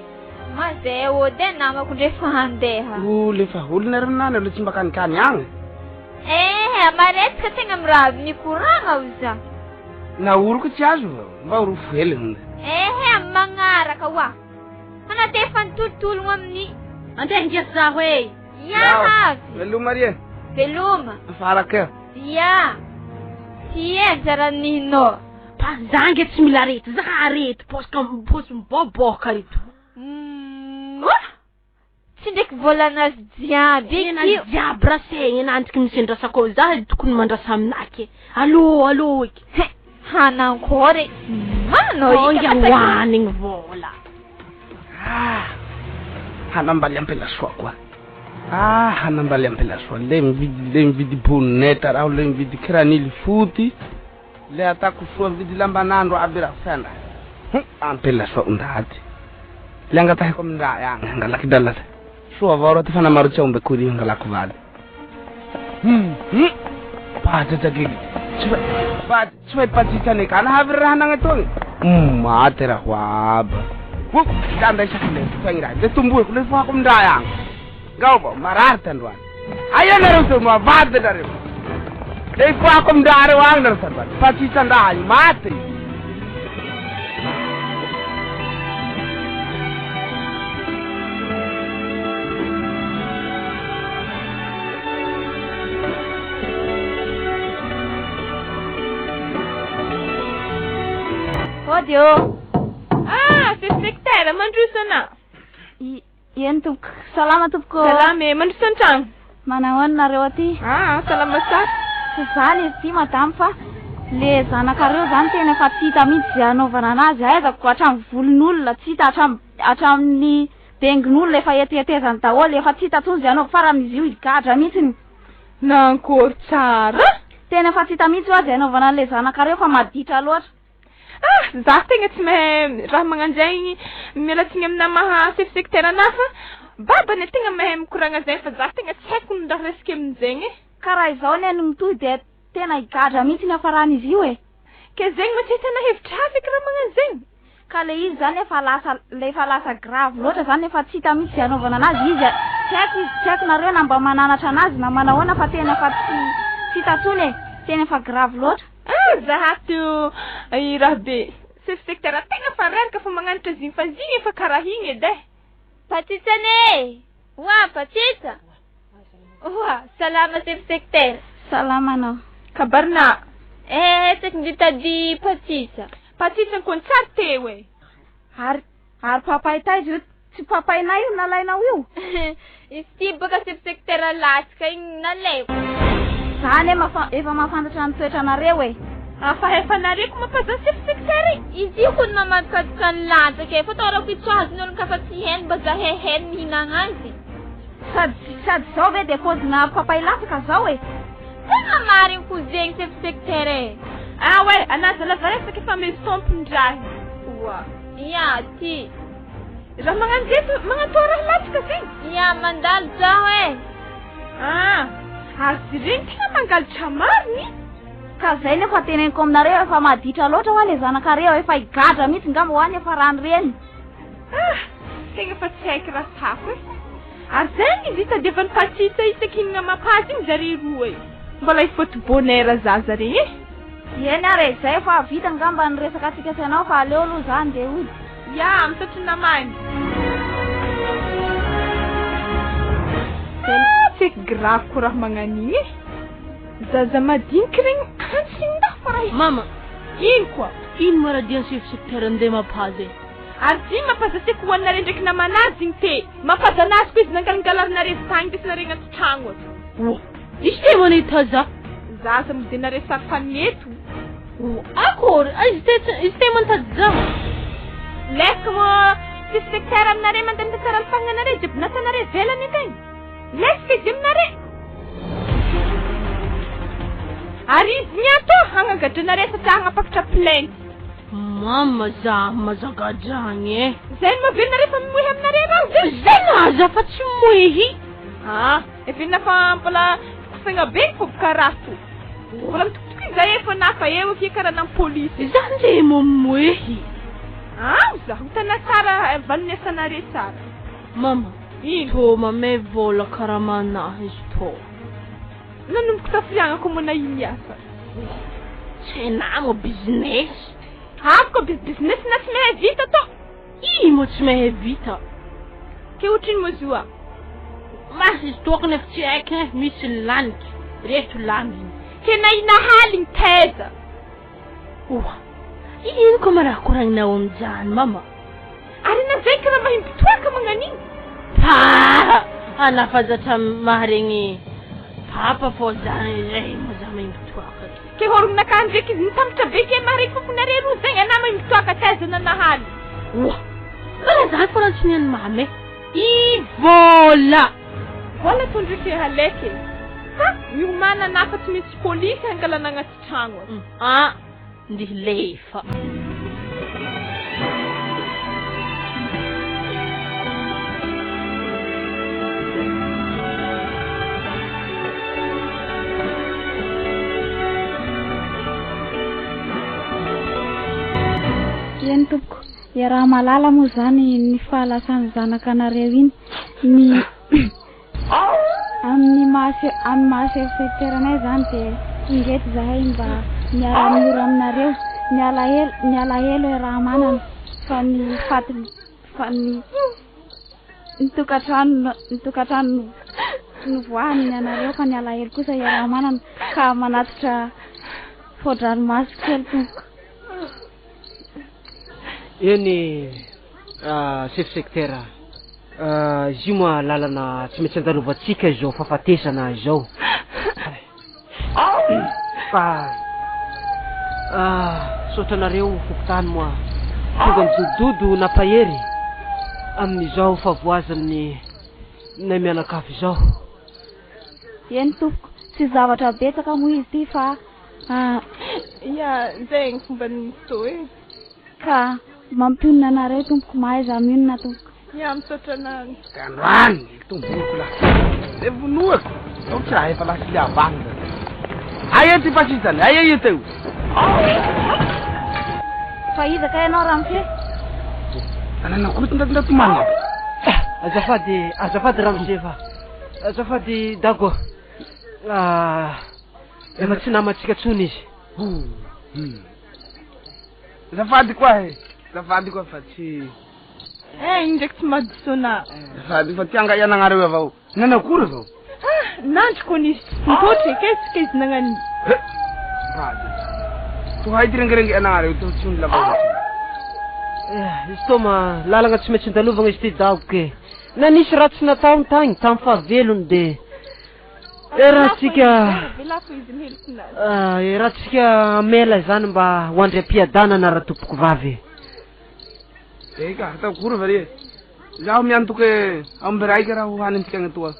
ma zay hody namako ndray fa handeha Le fa olona rinany le tsy mbakanikany agny. amaretsika tegna miraha mikoragna o za Naoroko tsy azo mba oro velogny. amin'ny magnaraka wa hanatefa nitolotologno amin'ny Andeha zaho e. ia Veloma rie. veloma Faraka. ia ty anjara ninao Pa zangia tsy mila rety. Zaho rety posy miboboka rito. tsy ndraiky volanazy jiaby Tena jiaby rasegny nantiky misendrasako zaho tokony mandrasa aminake. Allo eky. hanankory manao Ongia hoanigny vola. Hanambaly ampela soa kwa. Hanambaly ampela soa. Le mividy boneta raho le mividy kiranily foty. Le atako soa mividy lambanandro aby raha fana. Ampela soa undady. Le angatahiko amindraha agny angalaky dalata. Soa avao raha ty fanamarotsy aombe kory angalako valy. Pajajagigy. Tsy fa patsitsane ka nahavy raha nagnatony. Maty raha aba. Kanda isaky le fangirahy le tomboiko le foako amindraha agny. Gao ba marary tandroany. Ayo nareo to mavady nareo. Le foako amindraha reo agny nareo tandroany. Patsitsandraha maty. Odio Inspektera mandrosana ien tompoko salama tompoko salame mandrosan tragno manahoana nareo aty salama sa zany izy ty madamo fa le zanakareo zany tena efa tsy hita mihitsy zay anaovana anazy aizako hatramin'ny volon'olona tsy hita hatramin'ny bengin'olona efa etietezany daholo efa tsy hita tsony zay anaova faran'izy io gadra mihitsiny nankory tsara tena efa tsy hita mihitsy ho azy anaovana an'le zanakareo fa maditra loatra zaho tegna tsy mahay raha magnanjay mialatsiny amina maha sekretera nafa babany tegna mahay mikoragna zay fa zaho tegna tsy haiko ny raha resaka amin'izegny karaha izao ny any mitohy de tena higadra mihitsy ny afaran'izy io e ke zegny matsy tena hevitra afaka raha magnan'izegny ka le izy zany efa lasa grave loatra zany efa tsy hita mihitsy zay anaovana anazy izy tsy haiko nareo na mba mananatra anazy na manahoana fa tena efa tsy hita tsony e tena efa grave loatra zahato raha be sekretera tegna fa reraka fa magnanatra ziny fa ziny efa karaha igny edy patitsane wa patitsa Wah, salama Sekter. Salama no. Kabarna. Tek ditadi Patisa. Patisa kon tsara teo e. Ary papay tay tsy papaynay io nalainao io. Izy baka Sekter latsaka igny naleo. Zany efa mafantatra ny toetranareo e. Afahefanareko mampaza Sekter. Izy io kun mamadikadika ny latsaka fa taorako itsoazon'olo kafa tsy heny mba zahehen mihinagna azy. Sady zao ve de pozina papay latsaka zao e. Tena mariny kuzeny Sekter e. We, anazalava resaka efa misy tompondrahy. Ya, ty. Raha magnatao raha latsaka zegny. Ya, mandalo zaho e. Azy regny tena mangalatra mariny. Ka zay nefa teneniko aminareo efa maditra loatra ho any zanakareo efa higadra mihitsy ngamba ho any efa rano reny. Tegna fa tsy haiko raha tapo e. Ary zegny izy hitadiavany Patisa isakinina mapazy igny zare roa e. Mbola hifoto bonheur zaza regny e. Eny are zay fa vita ngamba ny resaka atsika sanao fa aleo aloha zany de ody. Ya, misotro namany. Tsy grave ko raha magnan'igny e. Zaza madinika regny ansinda fara. Mama, ino koa? ino maradian Sekter andeha mapazy. Ary tsy mampaza seko hoaninare ndraiky namanazy igny te. Mampaza anazy ko izy nangalangalarnare tany desinare agnaty tragno ato. Izy te manitaza. Zaza midenare safaneto. Akory, izy te mantaza. Leka mo si Sekter aminare mandeha mitantara ny fagnanare jiaby natanare velany tegny. Lesika izy aminare. Ary izy miato hanagadranare satria hanapakatra plainte. Mama, za mazagadragny e. Zay mahavelonare fa mimohy aminare raha zay. Zay naza fa tsy mohy. Efa fa mbola kofegna be ko bokarato. Mbola mitokotoko zay efa nafa eo fiakarana amin'ny polisy. Zany zay mamohy. Zaho tana tsara valoniasanare tsara. Mama, to mamay vola karamanahy izy to. Nanomboka tafiagnako mona iniasa. Tsy namo business. Ko business na tsy mahay vita to. Mo tsy mahay vita. Ke otriny mo zoa. Mas izy tokony efa tsy haiko e, misy laniky. Reto laniny. Ke na inahaligny taiza. Ino ko maraha koragninao amin'izany, mama? Ary na zay ka raha mahimpitoaka magnan'igny. Anafazatra maharegny papa fô zany ray maza mahimpitoaka. Ke horogny nakany ndraiky izy nitambatra be ke maharegny fofonare roa zegny ana mahimpitoaka taiza na nahaly. Karaha zany fô raha tsy niany mamy e. Vola tondriky halaiky. Miomana nafa tsy misy polisy hangalana agnaty tragno. Ndihy lefa. Eny tompoko, raha malala moa zany ny fahalasan'ny zanakanareo iny ny amin'ny mahaseriteranay zany de ingety zahay mba miara-mora aminareo miala helo raha manana fa ny fatiny fa ny tokatrano novoahany anareo fa niala helo kosa raha manana ka manatitra fodranomaso kely tompoko. Eny Sekter, izy io moa lalana tsy maintsy andalovantsika izao fahafatesana izao. Fa sotranareo fokotany moa tonga nijododo napahery amin'izao favoazan'ny nay mianakavy izao. Eny tompoko, tsy zavatra betsaka moa izy ty fa zegny fomba nyso e. Ka mampionona anareo tompoko mahaiza mionona tompoko. Misotra anany. Kanoany, tomboko la. Le vonoako. Ao tsy raha efa lasy le avagna. Aia ty pasitany, aia io teo. Fa iza ka ianao Ramose? Ananakory ndatomana. Azafady Ramose fa. Azafady Dago. Efa tsy namatsika tsony izy. Azafady koa fa tsy indraiky tsy madisona. Azafady fa tianga iananareo avao. Nanakory avao? nandroko nisy mitotra eky tsika izy nagnani tohay ty rengerenge anareo to tsy nilava izy tô ma lalagna tsy maintsy andalovagna izy ty daoko ke na nisy raha tsy nataony tagny tamy fahavelony de raha tsika velako izy miheloko nazy raha tsika mela zany mba hoandry ampiadana na raha tompoko vavy eka atao kory varie zaho miantoky amby raiky raha hohany antsika agnatoa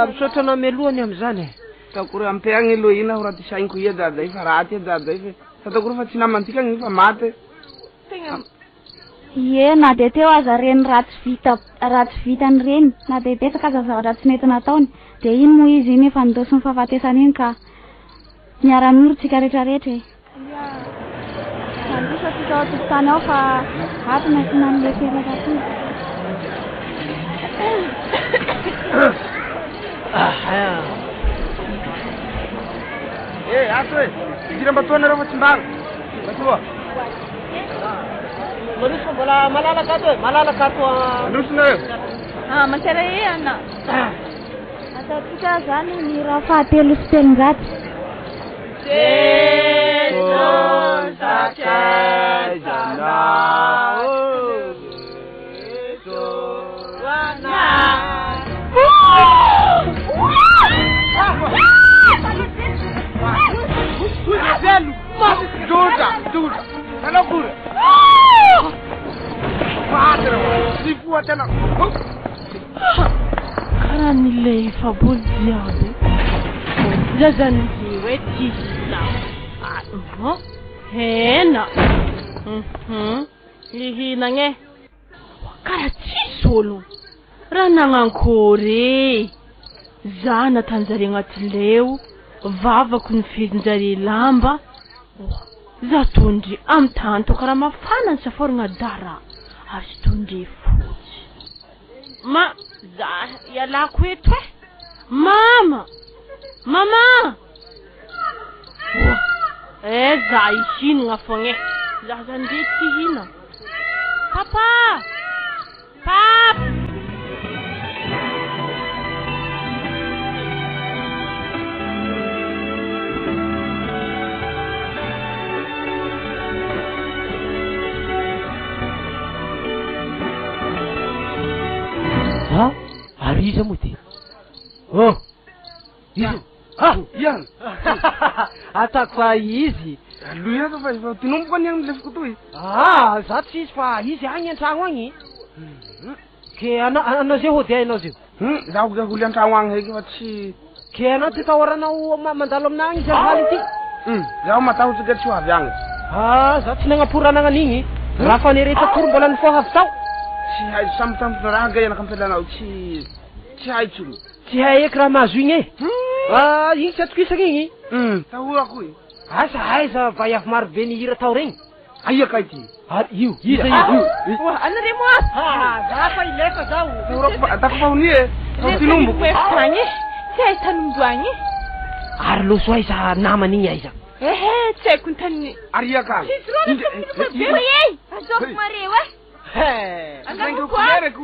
misaotra anao mialohany am'izany atao kory ampiagny aloha ina ho raha ty sainiko ia dadai fa raty ia dadai fa atao kory fa tsy namantsika agny fa maty tegna Ie, na de teo aza reny ratsy vitany reny, na de betsaka aza zavatra tsy mety nataony, de iny moa izy iny efa nidosy ny fahafatesany iny ka miara-miro tsika rehetrarehetra e. Mandrosa tsika ao tokotany ao fa ato na tsy nanle teraka ty. Ato e, idira mbatoanareo fa tsy mbaro batoa Manisy mbola malalaka ato e, malalaka ato androsinareo matera ana Ataotsika zany ny raha fahatelo sy telonjato. Duda, é loucura. Padre, se for até na... Karan'ilay faboly jiaby zazan'zy hoe tisina hena hihinagna e karaha tsisy olo raha nagnankory za natanjare agnaty leo vavako ny fidinjare lamba za tondry amy tanto karaha mafana ny saforagna dara ary sy tondry fotsy ma za ialako eto e mama za ihinagna fogna e za zany de tsy hina papa Ari iza moa ty izy Ian. atako fa izy Luia fa tinomboka ny agny lefiko toy. za tsy izy fa izy agny an-tragno agny ke anao zay hody anao zay Zaho holy an-tragno agny heky fa tsy ke anao ty tahoranao mandalo aminagny izy avaly ty zaho matahotsika tsy ho avy agny. za tsy nagnaporanagna an'igny raha fanereta tory mbola nifohavy tao Tsy hay sambosambotra raha gay anaka ampelanao tsy hay tsony. tsy hay eky raha mahazo igny e igny tsy atokisaka igny Tahorako i. asa aiza vaiavy maro be nihira tao regny Aia kay ty. io iza anare moa za fa ilefa zao Tahorako fa atako fa honi e. Fa tinomboka. efagny tsy hay tanomboagny ary loso aiza naman'igny aiza tsy haiko ny taniny Aria kay. tsisy rona tobey Azoko mareo e. Angaiko kulereko.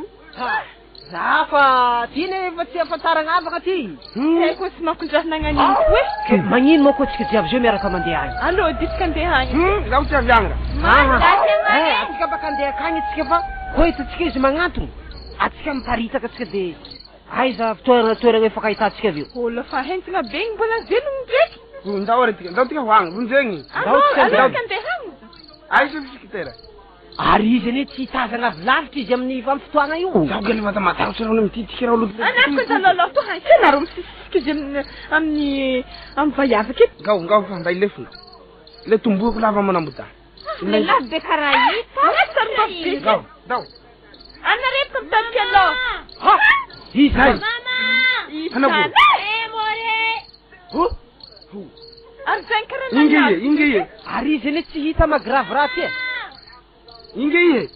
za fa ty ne efa tsy afantaragna avaka ty haiko sy makondrahanagnaninko e ke magnino moa koa tsika jiaby zao miaraka mandeha agny allo disika andeha agny Zaho tsy avy agny raha. atsika baka andeha akagny atsika fa hoitatsika izy magnantony atsika miparitaka atsika de aiza toerana efa kahitatsika avy eo olo fa hentigna be gny mbola velogny ndraiky Ndao retika. Ndao tika ho agny. Vonjegny. alika andeha agny Ai se fisikitera. ary izy ane tsy tazagna avy lavitra izy amin'ny famifitoagna io Zaho gany vata matahotsy raha mititika raha olo. anako ndalalo to hantsena ro misisisiky izy amin'ny vaiavaka eto Ngao fa nday lefona. Le tumbuko lava manambuta. Lelahy be karaha ito. Ngao. anareto mitady alo izy Hai. Hanabo. ary zany karaha Inge. ary izy ane tsy hita magravy raha ty e Inge.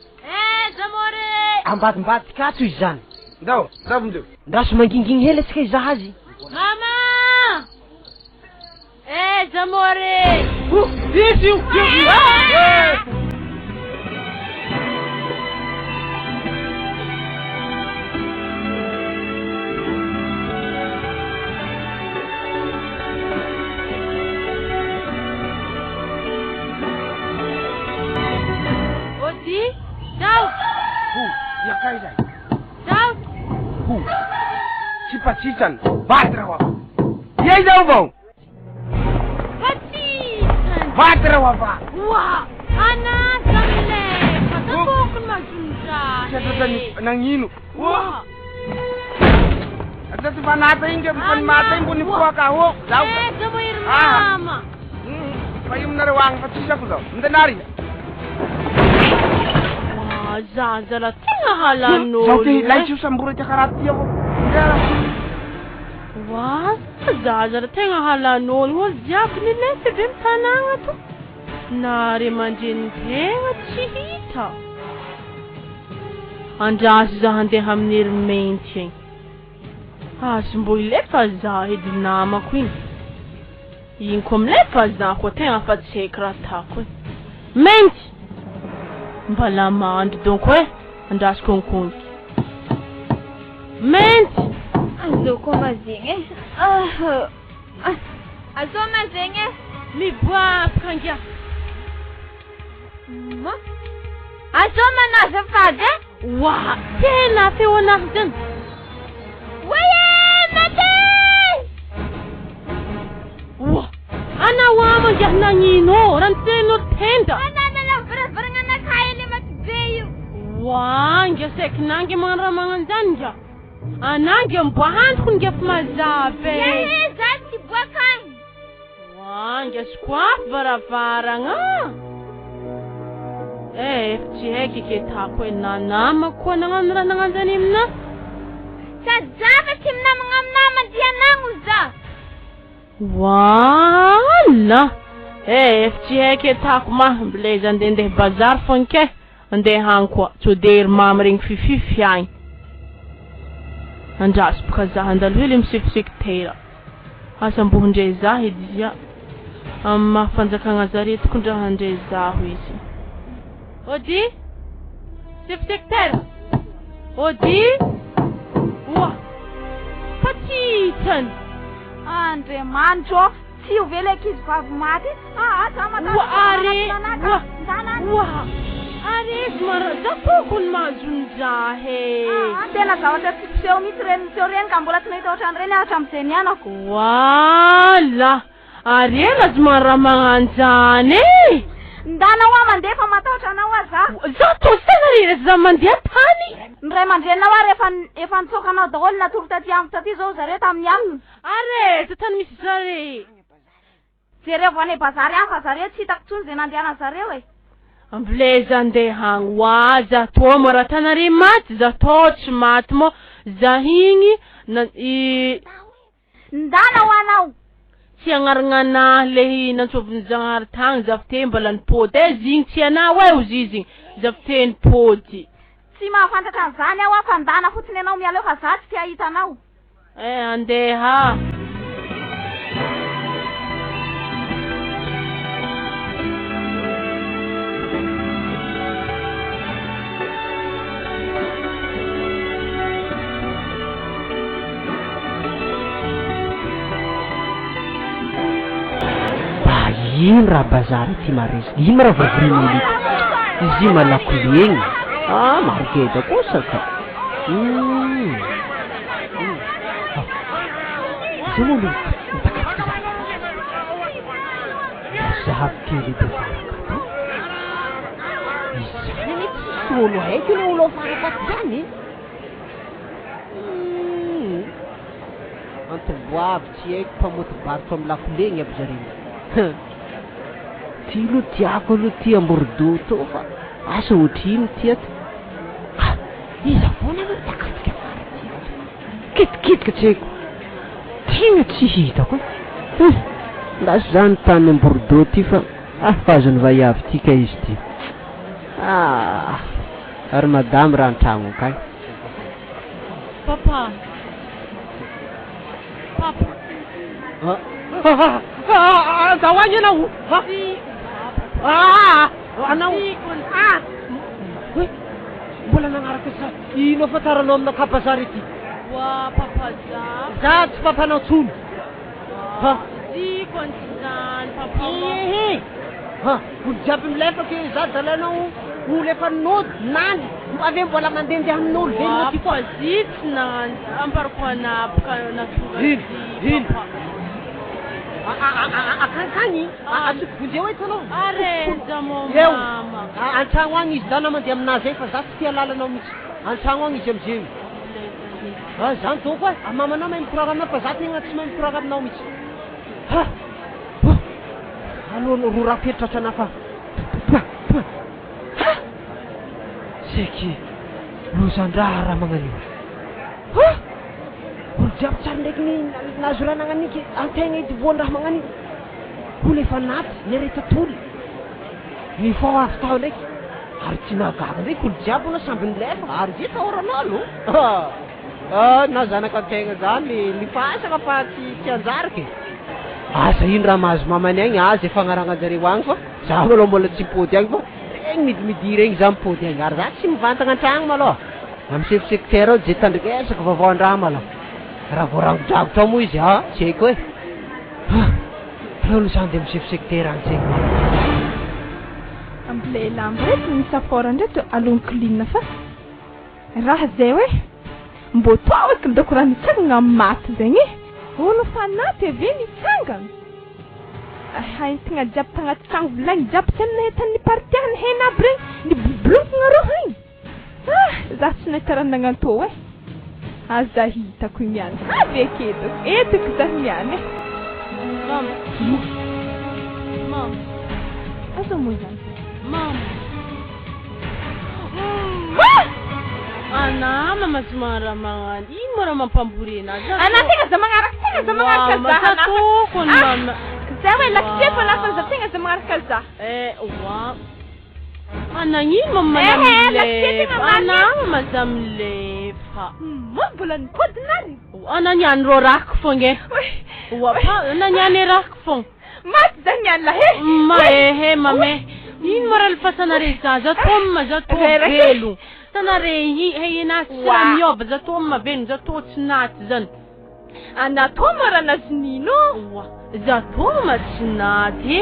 ambadimbadika ato izy zany Ndao vundeu. ndaso manginginy hely atsika izaha azy zamore izy io Patisan, Batrawa. Yay daw bang? Patisan! Batrawa ba? Wah! Ana, samle! Patapok magjunja. Siya nangino. Wah! At sa panatay yung panmatay mo ni Puwa ka ho. Gawin mama. Payum na rawang patisya ko daw. Hindi nari. Wah, Zazara, tingahala no. Sauti, lahat siya samburo siya karati ako. Wah, Zazara, tingahala no. Wal jab ni lese bim tananga to. Nari manjin tenga chihita. Anjas zahante hamnir maintain. Simboy lefa zahid nama queen. Yinkom lefa za ko tenga fat sekra ta ko. Ment. Mbala mand don ko andas konkon. Ment. Azo ko mazinge. Azo mazinge. Mi bua kanja. Azo mana fade? Wah, tena fe wonahden. Waye mate! Wah, ana wama jahna ngino ranteno tenda. Ana berengan kaya mat beyu. Wah, ngesek nange manramangan janja. Anange mbahan kun gef mazabe. Yahe zati buakan. Wah, ngeskwaf varavaranga. Chiheki ke takwe nanama ko nangan zanimna. Zaba timna nama dia nanguza. Wala. Chiheki takma blazan dende bazar fonke. Ande hankwa to der mamring fififian. Anjas because handal wilim sifsik tera. Hasan buhunje zahidya. Amma fanzakanga zarit kunja hanje zahuisi. Odi? Sifsik tera. Odi? Wah. Patitan. Andre manjo. Si o vele quis mate. Tama. Wah. Ares mara zapokun mazunja he. Tena zawatra tsipseo mitsy seo reny ka mbola tsy nahita ohatrany reny hatramin'izay nianako. Wala. Arela zmara manganjane. Ndana wa mandefa matahotra anao aza. Za tosena rery za mandeha tany. Ndray mandrenao ary efa nitsokanao daholo natolo taty amiko taty zao zareo tamin'ny aminy. Are, ta tany misy zare. Jereo vo any bazary any fa zareo tsy hitako tsony zay nandehanany zareo e. Ambleza andehang wa za to maratanari mat za toch mat mo za hingi na ndana wanao si angarngana lehi na sovnzangar tang za tembalan pote zing tiana we uzizing za ten poti tsy mahafantatra an'izany aho fa ndana fotsiny anao mialeo fa za tsy tia hitanao andeha ino raha bazary ty maresy ino raha vavrin'olo izy malako legny marigeda kosa ka izy moa mitakatiky zavokely befaraka izany tsisy olo haiko ino olo afarafaty zany antomboavy tsy haiko mpamoty barotra amy lako legny aby zareo ty lo tiako aloha ty ambordeaux to fa asa ohatrino ty ato iza foana aloha mitakatika afara ty kitikitika tsy haiko tegna tsy hitako lasy zany tany ambordeaux ty fa fazony vaiavy ty ka izy ty ary madame raha antragno kay papa zawany anao anao mbola nagnaraka sa ino afantaranao amina kapazary ity wa papa za tsy papanao tsony ziko antsy zany papa olo jiaby milefaky za dalanao olo efa nody nany avy mbola mandehandeha amin'olo ve no ty koa Zitsy nagnano ampariko anapaka natonga Ino akankagny asoko vonjeo hoe hitanao Areza mo Eo. mama Antragno agny izy zany mandeha aminazy fa za tsy tia lalanao mihitsy antragno agny izy am'zay zany doko e mamanao mahay mikoragna fa za tegna tsy mahay mikoragna mihitsy aloha roa raha fetratra anafa seky lozandraha raha magnanio olo jiaby tsara ndraiky nazo raha nagnaniky antegna edy voandraha magnanio olo efa naty nere tontolo ny fao avy tao ndraiky ary tsy nagaga ndraiky olo jiaby na samby nilefa ary zay tahoranalo na zanaka antegna zany nifasaka fa tsy anjarike asa ino raha mahazo mamany agny azy efa agnaragnan-jareo agny fa za maloha mbola tsy mipody agny fa regny midimidi regny za mipody agny ary za tsy mivantagna an-tragno maloha amin'ny chef secteur ao zay tandrigesaka vaovao-andraha maloha raha voarangodragotra moa izy tsy haiko hoe alo zany de amin'ny chef secteur agny zegny ambilay lamba reky misafora ndraiky alony klina fa raha zay hoe mbo toa eky ndako raha nitsangana amin'ny maty zegny olo fa naty ave nitsangana hainy tegna jiaby tagnaty tragno vilagny jiaby tsy nahetany partiany hena aby regny ny bibilokagna rô hainy za tsy nahita raha nagnantô e aza hitako niany avy aketo etiko za niany Mama Mama aza moa zany Mama Ana mama zomara magnano ino mora mampamborena ana tegna za magnaraka za masatokony mama za hoe lakisefo lafa za tegna za magnaraka za wa ana ino mama milefa ana mama za milefa mbola nikodinary ana niany ro raky fogna ana niany raky fogna maty za niany lahe maehe mame ino mora lifasanare za to velo sanare hena sira miova za to maveno za to tsy naty zany ana to mora nazy nino za to ma tsy naty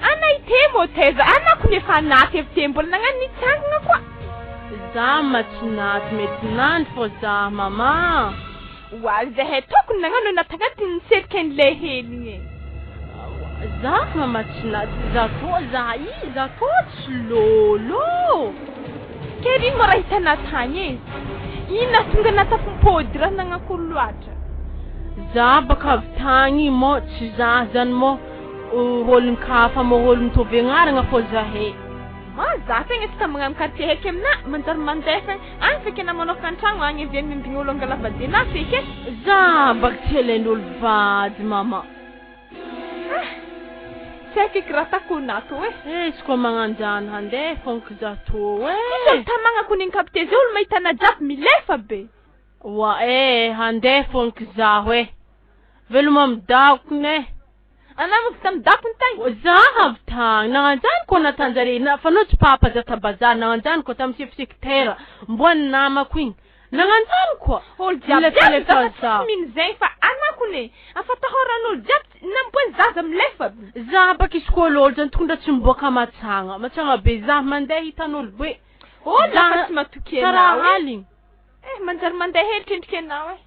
ana itemo teza ana ko nefa naty avy te mbola nagnano nitsangana koa za ma tsy naty mety nandry fô za mama zahay tokony nagnano natagnaty niserika an'ilay heligny za mama tsy naty za to tsy lolo keriny mora hitana tany e ina tonga natafimpody raha nagnakory loatra za baka avy tagny mo tsy za zany mo olon-kafa mo olon-tovy agnaragna fô zahe za tegna tsy tamagna amin'ny quartier heky amina manjary mandefa agny feky na manokana an-tragno agny avy mimbigny olo angalavadena feky za baka tsy helain'olo vady mama tsy haiko eky raha tako nato sy koa magnanjany handeha fonko za to tamagna ko niny kapite zay olo mahitana jiaby milefa be wa handeha fonko za veloma midakony ana mavita midakony tagny za avy tagny nagnanjany koa natanjare fanao tsy papa za tabazary nagnanjany koa tamin'ny chef secteur mboany namako igny nagnanjany koa olo jiaby za mino zegny fa anako ne afatahoran'olo jiaby namboany zaza milefa za baka izy koa lolo zany tokony tsy miboaka matsagna be za mandeha hitan'olo be lafa tsy matoky anao karaha aligny manjary mandeha helitry endriky anao